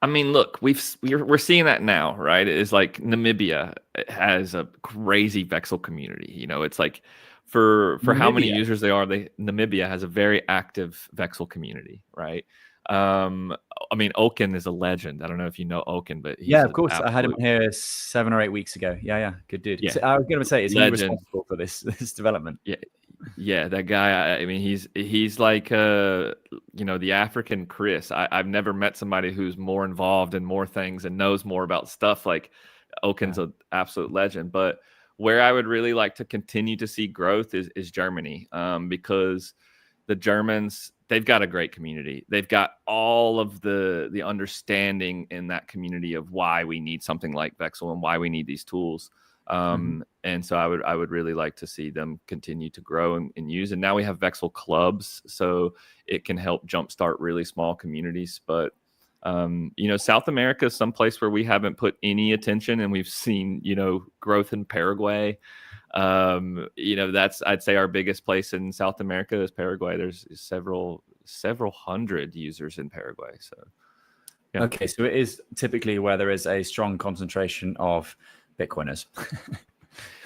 I mean, look, we're seeing that now, right? It's like Namibia has a crazy Vexel community. You know, it's like for how many users Namibia has a very active Vexel community, right? I mean, Oken is a legend. I don't know if you know Oken, but he's of course. I had him here 7 or 8 weeks ago. Yeah, good dude. Yeah. So I was going to say, is legend. he responsible for this development? Yeah, that guy. I mean, he's like you know, the African Chris. I've never met somebody who's more involved in more things and knows more about stuff. Like Oken's an absolute legend. But where I would really like to continue to see growth is Germany, because the Germans, they've got a great community. They've got all of the understanding in that community of why we need something like Vexel and why we need these tools. And so I would really like to see them continue to grow and use. And now we have Vexel clubs, so it can help jumpstart really small communities. But you know, South America is someplace where we haven't put any attention, and we've seen, you know, growth in Paraguay. You know, that's, I'd say, our biggest place in South America is Paraguay. There's several hundred users in Paraguay. So yeah. Okay, so it is typically where there is a strong concentration of Bitcoiners.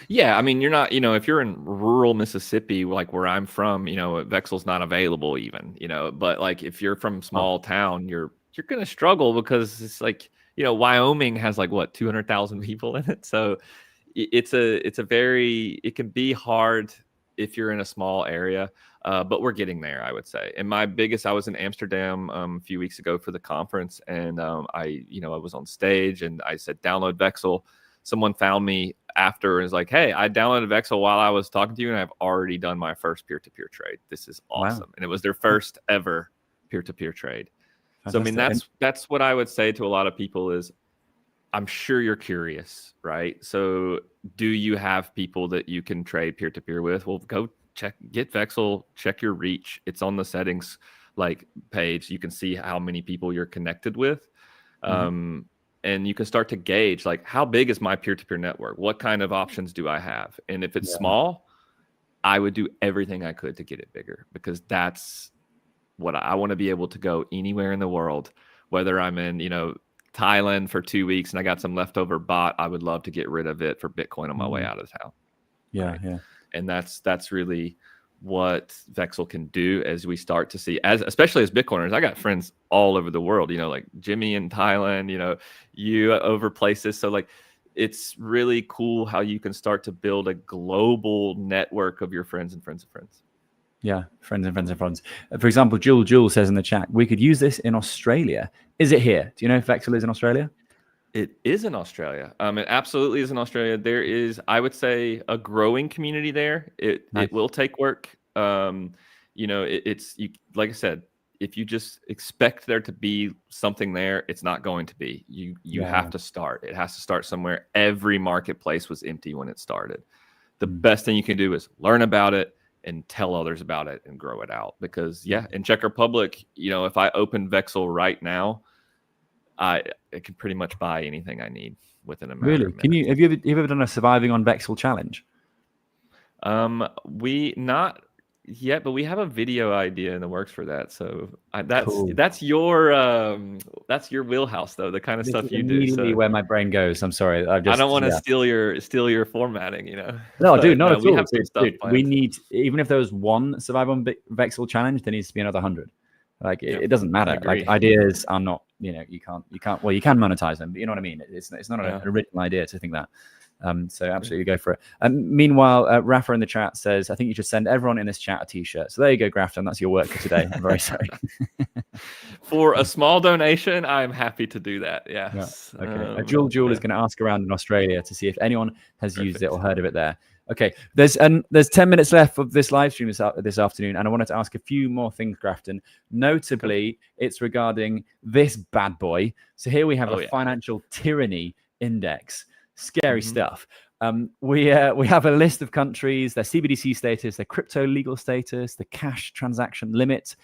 Yeah, I mean, you're not, you know, if you're in rural Mississippi, like where I'm from, you know, Vexel's not available even, you know, but like if you're from small town, you're going to struggle because it's like, you know, Wyoming has like what, 200,000 people in it. So it can be hard if you're in a small area, but we're getting there, I would say. And I was in Amsterdam a few weeks ago for the conference, and I was on stage and I said, download Vexel. Someone found me after and was like, hey, I downloaded Vexel while I was talking to you, and I've already done my first peer-to-peer trade. This is awesome. Wow. And it was their first ever peer-to-peer trade. Fantastic. So, I mean, that's what I would say to a lot of people is, I'm sure you're curious, right? So do you have people that you can trade peer-to-peer with? Well, go get Vexel, check your reach. It's on the settings page. You can see how many people you're connected with. And you can start to gauge, like, how big is my peer-to-peer network? What kind of options do I have? And if it's small, I would do everything I could to get it bigger, because that's what I want to be able to go anywhere in the world, whether I'm in, you know, Thailand for 2 weeks and I got some leftover bot. I would love to get rid of it for Bitcoin on my way out of town. Yeah, right? Yeah. And that's really what Vexel can do as we start to see, especially as Bitcoiners. I got friends all over the world, you know, like Jimmy in Thailand, you know, you over places. So like, it's really cool how you can start to build a global network of your friends and friends of friends. Yeah, friends and friends and friends. For example, Jewel says in the chat, we could use this in Australia. Is it here? Do you know if Vexel is in Australia? It is in Australia. It absolutely is in Australia. There is, I would say, a growing community there. It will take work. You know, it's like I said, if you just expect there to be something there, it's not going to be. You have to start. It has to start somewhere. Every marketplace was empty when it started. The best thing you can do is learn about it and tell others about it and grow it out. Because in Czech Republic, you know, if I open Vexel right now, I can pretty much buy anything I need within a matter of minutes. Can you have you ever done a surviving on Vexel challenge? We not yet, but we have a video idea in the works for that. So that's Cool. that's your wheelhouse, though, the kind of This stuff is you do. immediately So where my brain goes. I'm sorry. I don't want to steal your formatting, you know. No, But dude, not no, at we all. have some stuff Dude, we planned. need, even if there was one survival on Vexel challenge, there needs to be another 100. Like it doesn't matter. Like agree. ideas are not, you can't. Well, you can monetize them, but you know what I mean. It's not Yeah. an original idea to think that. So absolutely go for it. Meanwhile, Rafa in the chat says, I think you should send everyone in this chat a t-shirt. So there you go, Grafton. That's your work for today. I'm very sorry. For a small donation, I'm happy to do that. Yes. Yeah. Okay. Jewel is going to ask around in Australia to see if anyone has used it or heard of it there. Okay. There's 10 minutes left of this live stream this afternoon, and I wanted to ask a few more things, Grafton. Notably, it's regarding this bad boy. So here we have a financial tyranny index. Scary stuff. We have a list of countries, their CBDC status, their crypto legal status, the cash transaction limit,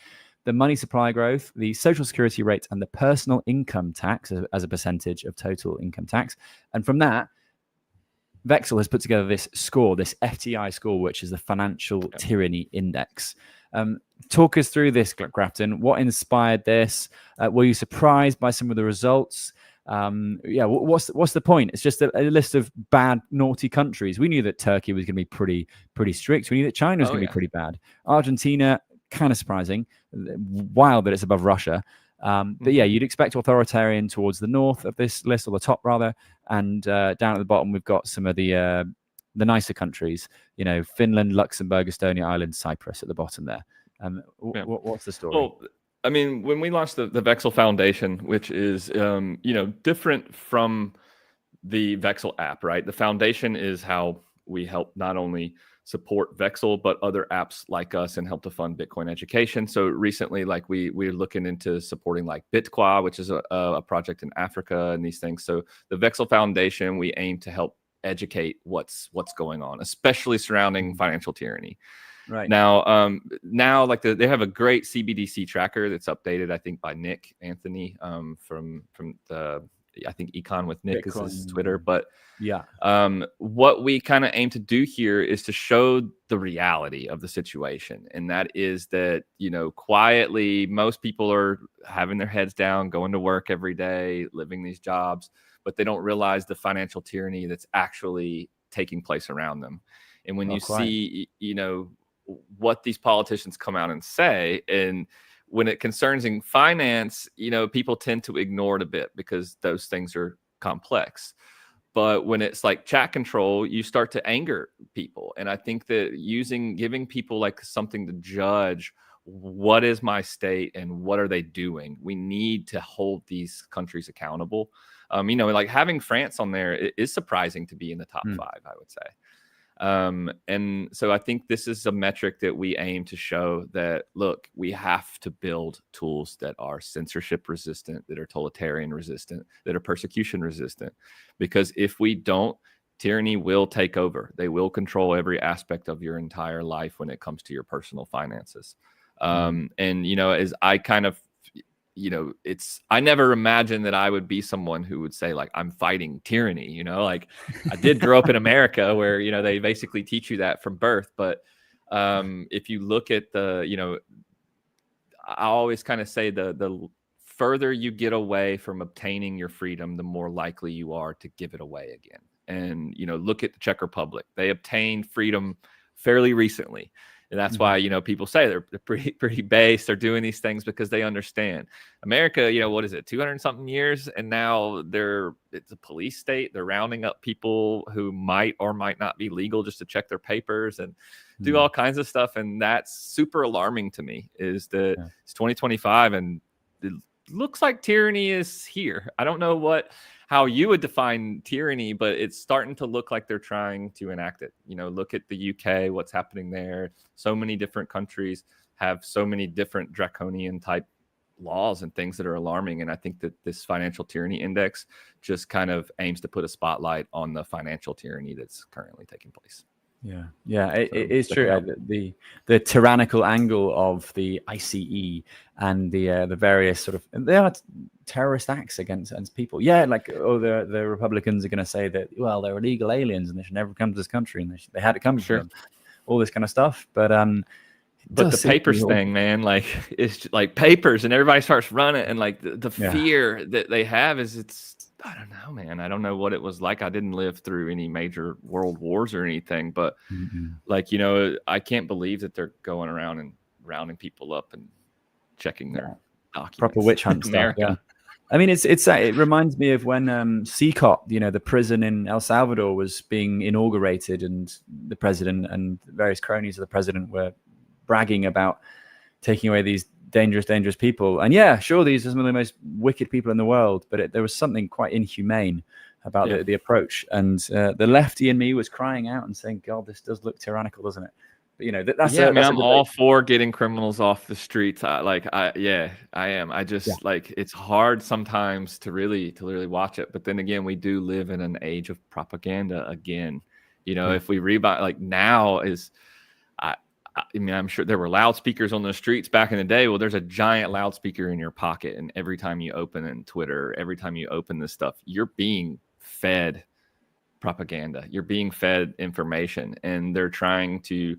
the money supply growth, the social security rate, and the personal income tax as a percentage of total income tax. And from that, Vexel has put together this score, this FTI score, which is the financial tyranny index. Talk us through this, Grafton. What inspired this? Were you surprised by some of the results? What's the point? It's just a list of bad, naughty countries. We knew that Turkey was going to be pretty strict. We knew that China was going to be pretty bad. Argentina, kind of surprising. Wild that it's above Russia. But yeah, you'd expect authoritarian towards the north of this list, or the top rather, and down at the bottom we've got some of the nicer countries. Finland, Luxembourg, Estonia, Ireland, Cyprus at the bottom there. What's the story? Well, I mean, when we launched the Vexel Foundation, which is different from the Vexel app, right? The foundation is how we help not only support Vexel but other apps like us and help to fund Bitcoin education. So recently, like we're looking into supporting like Bitqua, which is a project in Africa and these things. So the Vexel Foundation, we aim to help educate what's going on, especially surrounding financial tyranny. Right now, like they have a great CBDC tracker that's updated, I think, by Nick Anthony from the I think Econ with Nick Bitcoin is his Twitter. But yeah, what we kind of aim to do here is to show the reality of the situation, and that is that quietly most people are having their heads down, going to work every day, living these jobs, but they don't realize the financial tyranny that's actually taking place around them. And when you see, what these politicians come out and say, and when it concerns in finance, people tend to ignore it a bit because those things are complex. But when it's like chat control, you start to anger people. And I think that giving people like something to judge, what is my state and what are they doing? We need to hold these countries accountable. Like having France on there is surprising to be in the top 5, I would say. And so I think this is a metric that we aim to show that, look, we have to build tools that are censorship resistant, that are totalitarian resistant, that are persecution resistant, because if we don't, tyranny will take over. They will control every aspect of your entire life when it comes to your personal finances. And, as I kind of, I never imagined that I would be someone who would say like, I'm fighting tyranny, like I did grow up in America where, they basically teach you that from birth. But if you look at I always kind of say the further you get away from obtaining your freedom, the more likely you are to give it away again. And, look at the Czech Republic. They obtained freedom fairly recently. And that's why, people say they're pretty base. They're doing these things because they understand. America, what is it, 200 something years? And now it's a police state. They're rounding up people who might or might not be legal just to check their papers and do all kinds of stuff. And that's super alarming to me, is that it's 2025 and it looks like tyranny is here. I don't know how you would define tyranny, but it's starting to look like they're trying to enact it. Look at the UK, what's happening there. So many different countries have so many different draconian type laws and things that are alarming. And I think that this financial tyranny index just kind of aims to put a spotlight on the financial tyranny that's currently taking place. Yeah, it is true. The tyrannical angle of the ICE and the various sort of, they are terrorist acts against people. Yeah, like the Republicans are going to say that, well, they're illegal aliens and they should never come to this country and they had it coming to them. All this kind of stuff. But But the papers thing, man, like it's just like papers, and everybody starts running, and like the fear that they have is I don't know, man. I don't know what it was like. I didn't live through any major world wars or anything, but like, I can't believe that they're going around and rounding people up and checking their documents. Proper witch hunt stuff. Yeah. I mean, it reminds me of when CCOT, the prison in El Salvador, was being inaugurated, and the president and various cronies of the president were bragging about taking away these dangerous people. And yeah, sure, these are some of the most wicked people in the world, but there was something quite inhumane about the approach. And the lefty in me was crying out and saying, God, this does look tyrannical, doesn't it? But that's I'm all for getting criminals off the streets. I am. I just like, it's hard sometimes to really watch it. But then again, we do live in an age of propaganda again. If we rebound, like now is, I mean, I'm sure there were loudspeakers on the streets back in the day. Well, there's a giant loudspeaker in your pocket, and every time you open in Twitter, every time you open this stuff, you're being fed propaganda. You're being fed information, and they're trying to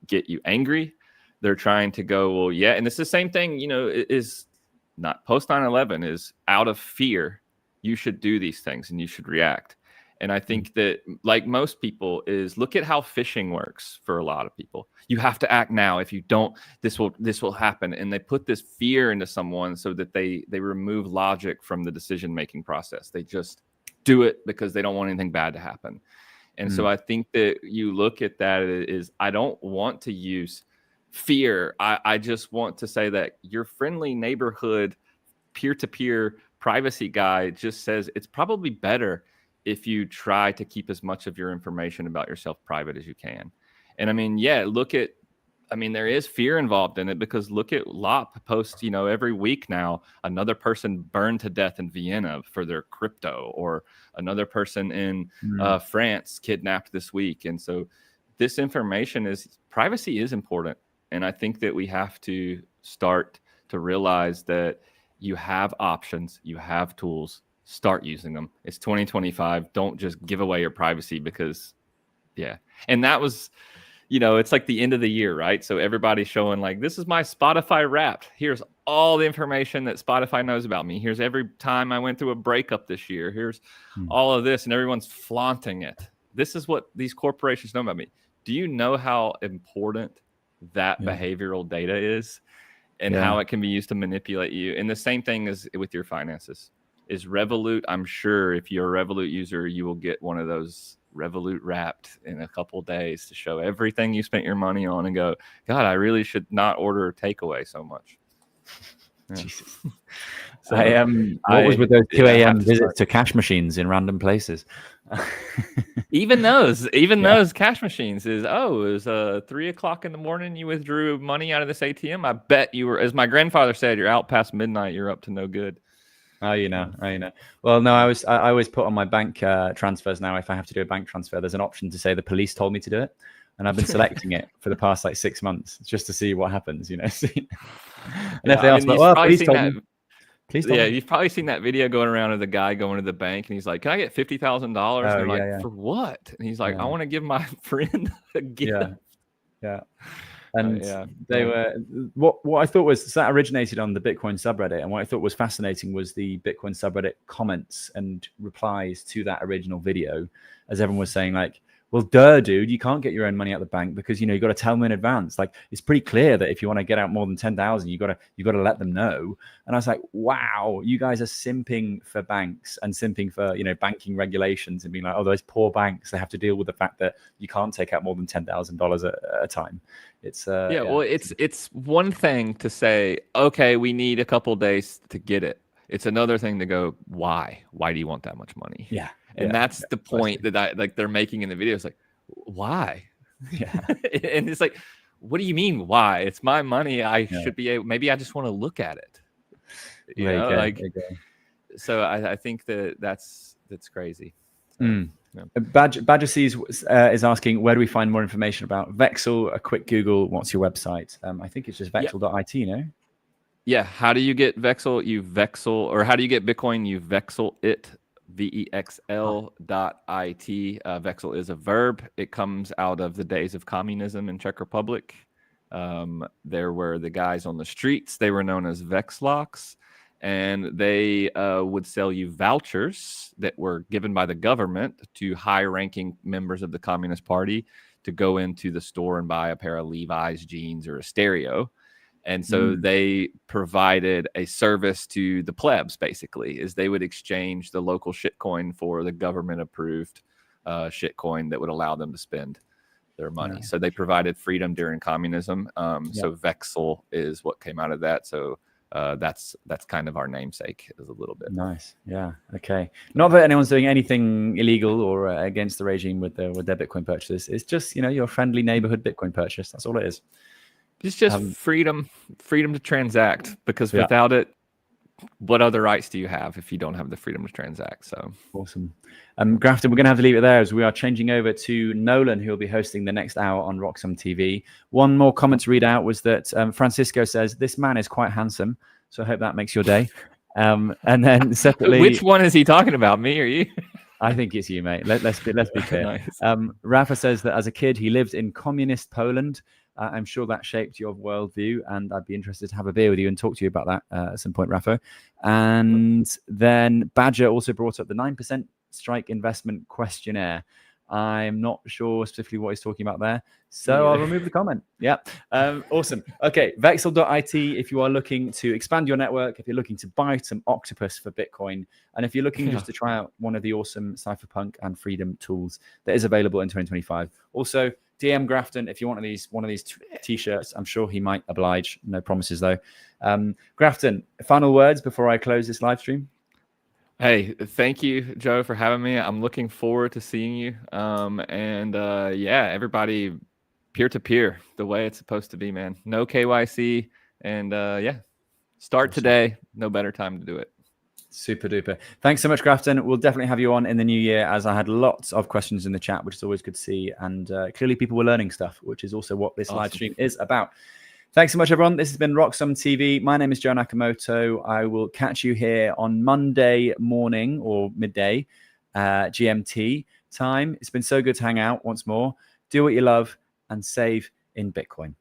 get you angry. They're trying to go, well, yeah. And it's the same thing, is not post 9/11 is out of fear. You should do these things and you should react. And I think that, like most people, is look at how phishing works for a lot of people. You have to act now. If you don't, this will happen. And they put this fear into someone so that they remove logic from the decision-making process. They just do it because they don't want anything bad to happen. And so I think that you look at that is, I don't want to use fear. I just want to say that your friendly neighborhood peer-to-peer privacy guy just says it's probably better if you try to keep as much of your information about yourself private as you can. And I mean, there is fear involved in it, because look at Lop posts, every week now, another person burned to death in Vienna for their crypto, or another person in France kidnapped this week. And so this privacy is important. And I think that we have to start to realize that you have options, you have tools, start using them. It's 2025. Don't just give away your privacy because, And that was, it's like the end of the year, right? So everybody's showing like, this is my Spotify Wrapped. Here's all the information that Spotify knows about me. Here's every time I went through a breakup this year. Here's all of this, and everyone's flaunting it. This is what these corporations know about me. Do you know how important that behavioral data is, and how it can be used to manipulate you? And the same thing is with your finances. Is Revolut, I'm sure if you're a Revolut user, you will get one of those Revolut Wrapped in a couple days to show everything you spent your money on and go, God, I really should not order takeaway so much. Jesus. So, what was with those 2 a.m. visits to cash machines in random places? even those cash machines is, it was 3 o'clock in the morning. You withdrew money out of this ATM. I bet you were, as my grandfather said, you're out past midnight. You're up to no good. Oh, Well, no, I always put on my bank transfers now. If I have to do a bank transfer, there's an option to say the police told me to do it, and I've been selecting it for the past 6 months just to see what happens. And if they ask, police told me. You've probably seen that video going around of the guy going to the bank, and he's like, "Can I get $50,000?" And they're like, "For what?" And he's like, "I want to give my friend a gift." Yeah. And they were what I thought was, so that originated on the Bitcoin subreddit, and what I thought was fascinating was the Bitcoin subreddit comments and replies to that original video, as everyone was saying like, well, duh, dude, you can't get your own money out of the bank because you got to tell them in advance. Like, it's pretty clear that if you want to get out more than 10,000, you got to let them know. And I was like, wow, you guys are simping for banks and simping for banking regulations, and being like, oh, those poor banks, they have to deal with the fact that you can't take out more than $10,000 at a time. It's well, it's one thing to say, okay, we need a couple days to get it. It's another thing to go, why do you want that much money? And that's the point that they're making in the video. It's like, why? And it's like, what do you mean why? It's my money. I should be able, maybe I just want to look at it. So I think that's crazy. Badger Seas is asking, where do we find more information about Vexel? A quick Google. What's your website? I think it's just vexel.it, Yeah. How do you get Vexel? You Vexel, or how do you get Bitcoin? You Vexel it. VEXL.it. Vexel is a verb. It comes out of the days of communism in Czech Republic. There were the guys on the streets. They were known as Vexlocks, and they would sell you vouchers that were given by the government to high-ranking members of the Communist Party to go into the store and buy a pair of Levi's jeans or a stereo. And so they provided a service to the plebs, basically, is they would exchange the local shitcoin for the government-approved shitcoin that would allow them to spend their money. Yeah. So they provided freedom during communism. So Vexel is what came out of that. So that's kind of our namesake, is a little bit. Nice. Yeah. Okay. Not that anyone's doing anything illegal or against the regime with their Bitcoin purchases. It's just, your friendly neighborhood Bitcoin purchase. That's all it is. It's just freedom to transact, because without it, what other rights do you have if you don't have the freedom to transact? So awesome. Grafton, we're going to have to leave it there as we are changing over to Nolan, who will be hosting the next hour on Roxham TV. One more comment to read out was that Francisco says, "This man is quite handsome." So I hope that makes your day. And then separately, which one is he talking about, me or you? I think it's you, mate. Let's be clear. Nice. Rafa says that as a kid, he lived in communist Poland. I'm sure that shaped your worldview, and I'd be interested to have a beer with you and talk to you about that at some point, Rafa. And then Badger also brought up the 9% strike investment questionnaire. I'm not sure specifically what he's talking about there, so I'll remove the comment. Yeah, awesome. Okay, Vexel.it if you are looking to expand your network, if you're looking to buy some octopus for Bitcoin, and if you're looking just to try out one of the awesome cypherpunk and freedom tools that is available in 2025. Also, DM Grafton if you want one of these t-shirts. I'm sure he might oblige. No promises though. Grafton, final words before I close this live stream. Hey, thank you, Joe, for having me. I'm looking forward to seeing you. Everybody peer-to-peer, the way it's supposed to be, man. No KYC, and start today. No better time to do it. Super duper. Thanks so much, Grafton. We'll definitely have you on in the new year, as I had lots of questions in the chat, which is always good to see. And clearly people were learning stuff, which is also what this live stream is about. Thanks so much, everyone. This has been Roxham TV. My name is Joe Nakamoto. I will catch you here on Monday morning or midday GMT time. It's been so good to hang out once more. Do what you love and save in Bitcoin.